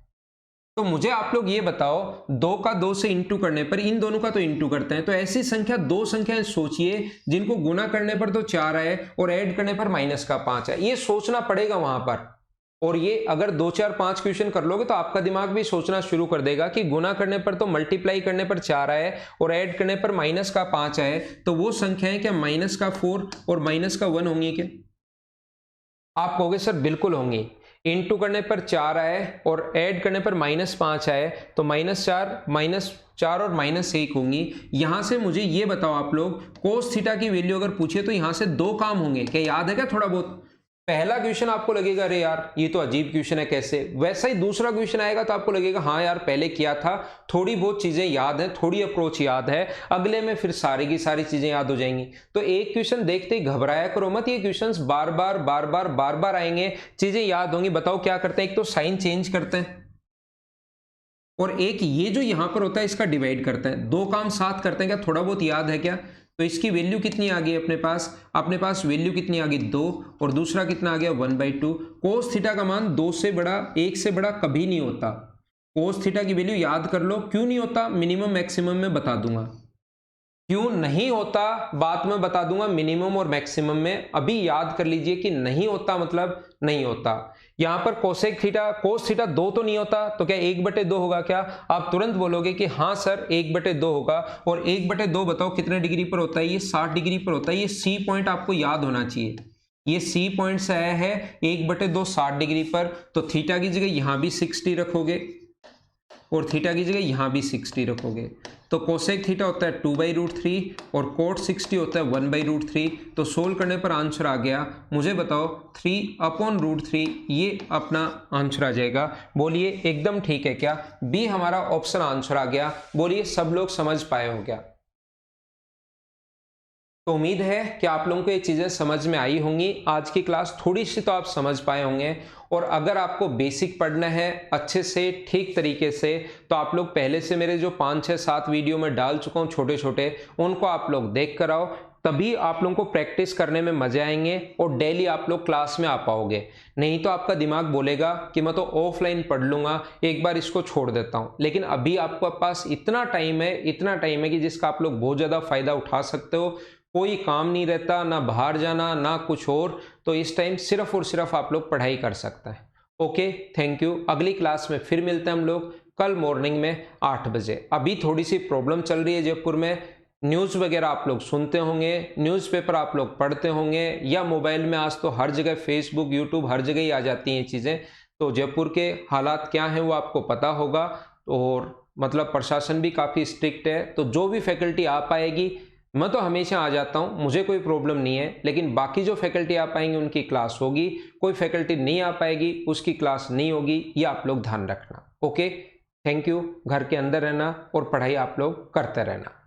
तो मुझे आप लोग ये बताओ 2 का 2 से इंटू करने पर, इन दोनों का तो इंटू करते हैं, तो ऐसी संख्या 2 संख्याएं सोचिए जिनको गुना करने पर तो 4 आए और ऐड करने पर माइनस का 5 है। ये सोचना पड़ेगा वहां पर, और ये अगर 2 4 5 क्वेश्चन कर लोगे तो आपका दिमाग भी सोचना शुरू कर देगा कि गुना करने पर तो मल्टीप्लाई करने पर 4 आए और ऐड करने पर माइनस का 5 आए, तो वो संख्याएं क्या माइनस का 4 और माइनस का 1 होंगी क्या? आप कहोगे सर बिल्कुल होंगी। इंटू करने पर 4 आए और ऐड करने पर -5 आए, तो -4 और -1 होंगी। यहां से मुझे ये बताओ आप लोग, कोस थीटा की वैल्यू अगर पूछे तो यहां से 2 काम होंगे, क्या याद है क्या थोड़ा बहुत? पहला क्वेश्चन आपको लगेगा अरे यार ये तो अजीब क्वेश्चन है कैसे, वैसा ही दूसरा क्वेश्चन आएगा तो आपको लगेगा हाँ यार पहले किया था, थोड़ी बहुत चीजें याद हैं, थोड़ी अप्रोच याद है, अगले में फिर सारी की सारी चीजें याद हो जाएंगी। तो एक क्वेश्चन देखते ही घबराया करो मत, ये क्वेश्चंस बार बार आएंगे, चीजें याद होंगी। बताओ क्या करते हैं, एक तो साइन चेंज करते हैं और एक ये जो यहां पर होता है इसका डिवाइड करते हैं। 2 काम साथ करते हैं, क्या थोड़ा बहुत याद है क्या? तो इसकी वैल्यू कितनी आ गई अपने पास वैल्यू कितनी आ गई 2, और दूसरा कितना आ गया 1/2। कोस थीटा का मान 2 से बड़ा 1 से बड़ा कभी नहीं होता। कोस थीटा की वैल्यू याद कर लो, क्यों नहीं होता मिनिमम मैक्सिमम में बता दूंगा, क्यों नहीं होता बात में बता दूंगा मिनिमम और मैक्सिमम में। अभी याद कर लीजिए कि नहीं होता मतलब नहीं होता। यहां पर कोसेक थीटा कोस थीटा 2 तो नहीं होता, तो क्या 1/2 होगा क्या? आप तुरंत बोलोगे कि हाँ सर 1/2 होगा, और 1/2 बताओ कितने डिग्री पर होता है? ये 60 डिग्री पर होता है। ये सी पॉइंट आपको याद होना चाहिए, ये सी पॉइंट से आया है 1/2 60 डिग्री पर, तो थीटा की जगह यहां भी 60 रखोगे और थीटा की जगह यहां भी 60 रखोगे, तो कोसेक थीटा होता है 2/√3 और कोट 60 होता है 1/√3। तो सोल्व करने पर आंसर आ गया, मुझे बताओ 3/√3, ये अपना आंसर आ जाएगा। बोलिए एकदम ठीक है क्या? बी हमारा ऑप्शन आंसर आ गया। बोलिए सब लोग समझ पाए हो क्या? तो उम्मीद है कि आप लोगों को ये चीज़ें समझ में आई होंगी। आज की क्लास थोड़ी सी तो आप समझ पाए होंगे, और अगर आपको बेसिक पढ़ना है अच्छे से ठीक तरीके से तो आप लोग पहले से मेरे जो 5, 6, 7 वीडियो में डाल चुका हूँ छोटे छोटे, उनको आप लोग देख कर आओ, तभी आप लोगों को प्रैक्टिस करने में मजे आएंगे और डेली आप लोग क्लास में आ पाओगे। नहीं तो आपका दिमाग बोलेगा कि मैं तो ऑफलाइन पढ़ लूंगा, एक बार इसको छोड़ देता हूं। लेकिन अभी आपके पास इतना टाइम है कि जिसका आप लोग बहुत ज़्यादा फायदा उठा सकते हो। कोई काम नहीं रहता, ना बाहर जाना ना कुछ और, तो इस टाइम सिर्फ और सिर्फ आप लोग पढ़ाई कर सकते हैं। Okay, thank you. अगली क्लास में फिर मिलते हैं हम लोग कल मॉर्निंग में 8 बजे। अभी थोड़ी सी प्रॉब्लम चल रही है जयपुर में, न्यूज़ वगैरह आप लोग सुनते होंगे, न्यूज़पेपर आप लोग पढ़ते होंगे, या मोबाइल में आज तो हर जगह फेसबुक यूट्यूब हर जगह ही आ जाती हैं चीज़ें। तो जयपुर के हालात क्या हैं वो आपको पता होगा, और मतलब प्रशासन भी काफ़ी स्ट्रिक्ट है। तो जो भी फैकल्टी आ पाएगी, मैं तो हमेशा आ जाता हूँ, मुझे कोई प्रॉब्लम नहीं है, लेकिन बाकी जो फैकल्टी आ पाएंगे उनकी क्लास होगी, कोई फैकल्टी नहीं आ पाएगी उसकी क्लास नहीं होगी, ये आप लोग ध्यान रखना। Okay, thank you. घर के अंदर रहना और पढ़ाई आप लोग करते रहना।